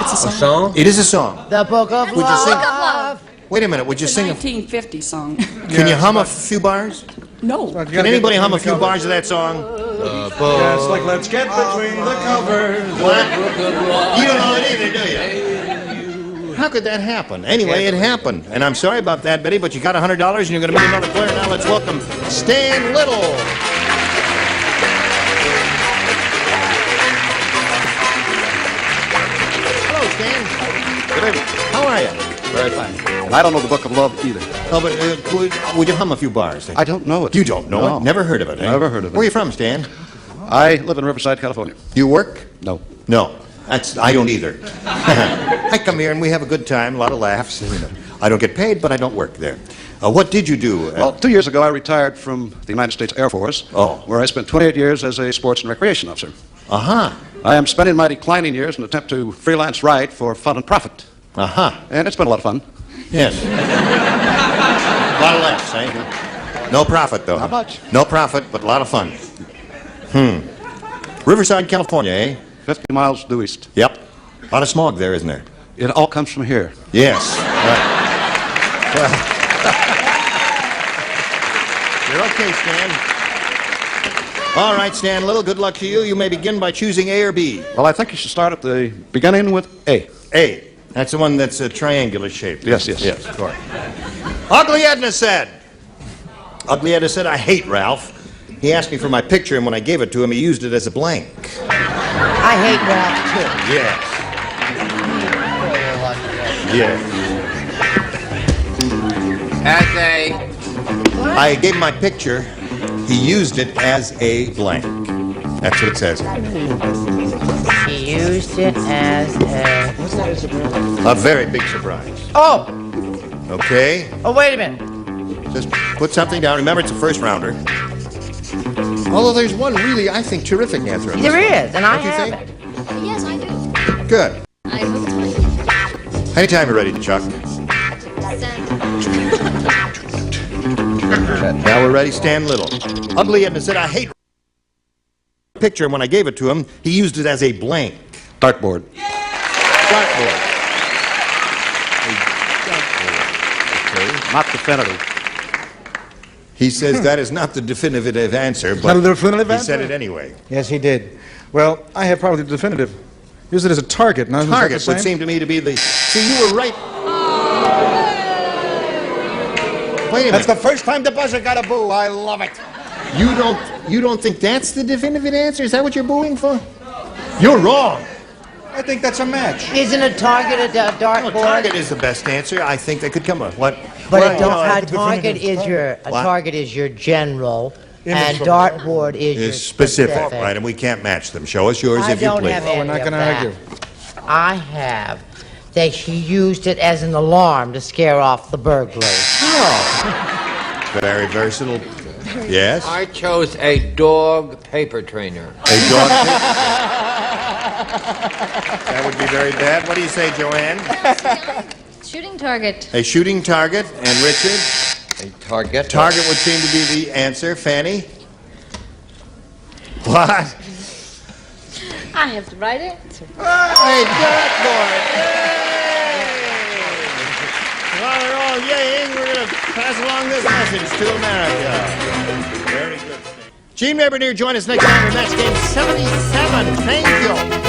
It's a song. It is a song. The Book of Would you sing? Love. Wait a minute, would you It's a sing 1950 song. Can you hum a few bars? No. Can anybody hum a few bars of that song? Yeah, it's like, let's get between the covers. What? You don't know it either, do you? How could that happen? Anyway, it happened. And I'm sorry about that, Betty, but you got $100 and you're going to meet another player. Now let's welcome Stan Little. Hello, Stan. Good evening. How are you? Very fine. And I don't know the Book of Love either. Oh, but would you hum a few bars? I don't know it. You don't know No. it? Never heard of it, eh? Never heard of it. Where are you from, Stan? I live in Riverside, California. You work? No. No. I don't either. I come here and we have a good time, a lot of laughs. I don't get paid, but I don't work there. What did you do? Well, 2 years ago, I retired from the United States Air Force, where I spent 28 years as a sports and recreation officer. I am spending my declining years in an attempt to freelance write for fun and profit. And it's been a lot of fun. Yes. A lot of laughs, eh? No profit, though. Not much. No profit, but a lot of fun. Riverside, California, eh? 50 miles due east. Yep. A lot of smog there, isn't there? It all comes from here. Yes. Well, you're okay, Stan. All right, Stan Little, good luck to you. You may begin by choosing A or B. Well, I think you should start at the beginning with A. A. That's the one that's a triangular shape. Yes, yes. Yes, of course. Ugly Edna said, I hate Ralph. He asked me for my picture, and when I gave it to him, he used it as a blank. I hate Ralph, too. Yes. Yes. I gave him my picture. He used it as a blank. That's what it says. He used it as a... A very big surprise. Oh! Okay. Oh, wait a minute. Just put something down. Remember, it's a first rounder. Although there's one really, I think, terrific answer. There is, and I Don't you have think? it. Yes, I do. Good. Anytime you're ready, Chuck. Now we're ready, Stan Little. Ugly Edna said, I hate picture, and when I gave it to him, he used it as a blank. Dartboard. Dartboard. Okay. Not definitive. He says that is not the definitive answer, but Not a definitive he answer? said it anyway. Yes, he did. Well, I have probably the definitive. Use it as a target. Now, Target would seem to me to be the... See, you were right. Wait a minute. That's the first time the buzzer got a boo. I love it. You don't think that's the definitive answer? Is that what you're booing for? You're wrong. I think that's a match. Isn't a target a dartboard? No, target is the best answer. I think they could come up. What? But Well, a target is your What? target is your general, and dartboard is your is specific, right? And we can't match them. Show us yours if you don't please. have any we're not of gonna that. argue. I have that she used it as an alarm to scare off the burglars. Very versatile. Yes? I chose a dog paper trainer. A dog That would be very bad. What do you say, Joanne? Shooting target. A shooting target. And Richard? A target. Target would seem to be the answer. Fanny? What? I have the right answer. A dartboard! Yay! While they're all yaying, we're going to pass along this message to America. Very good. Gene Rebernier, join us next time for Match Game 77. Thank you.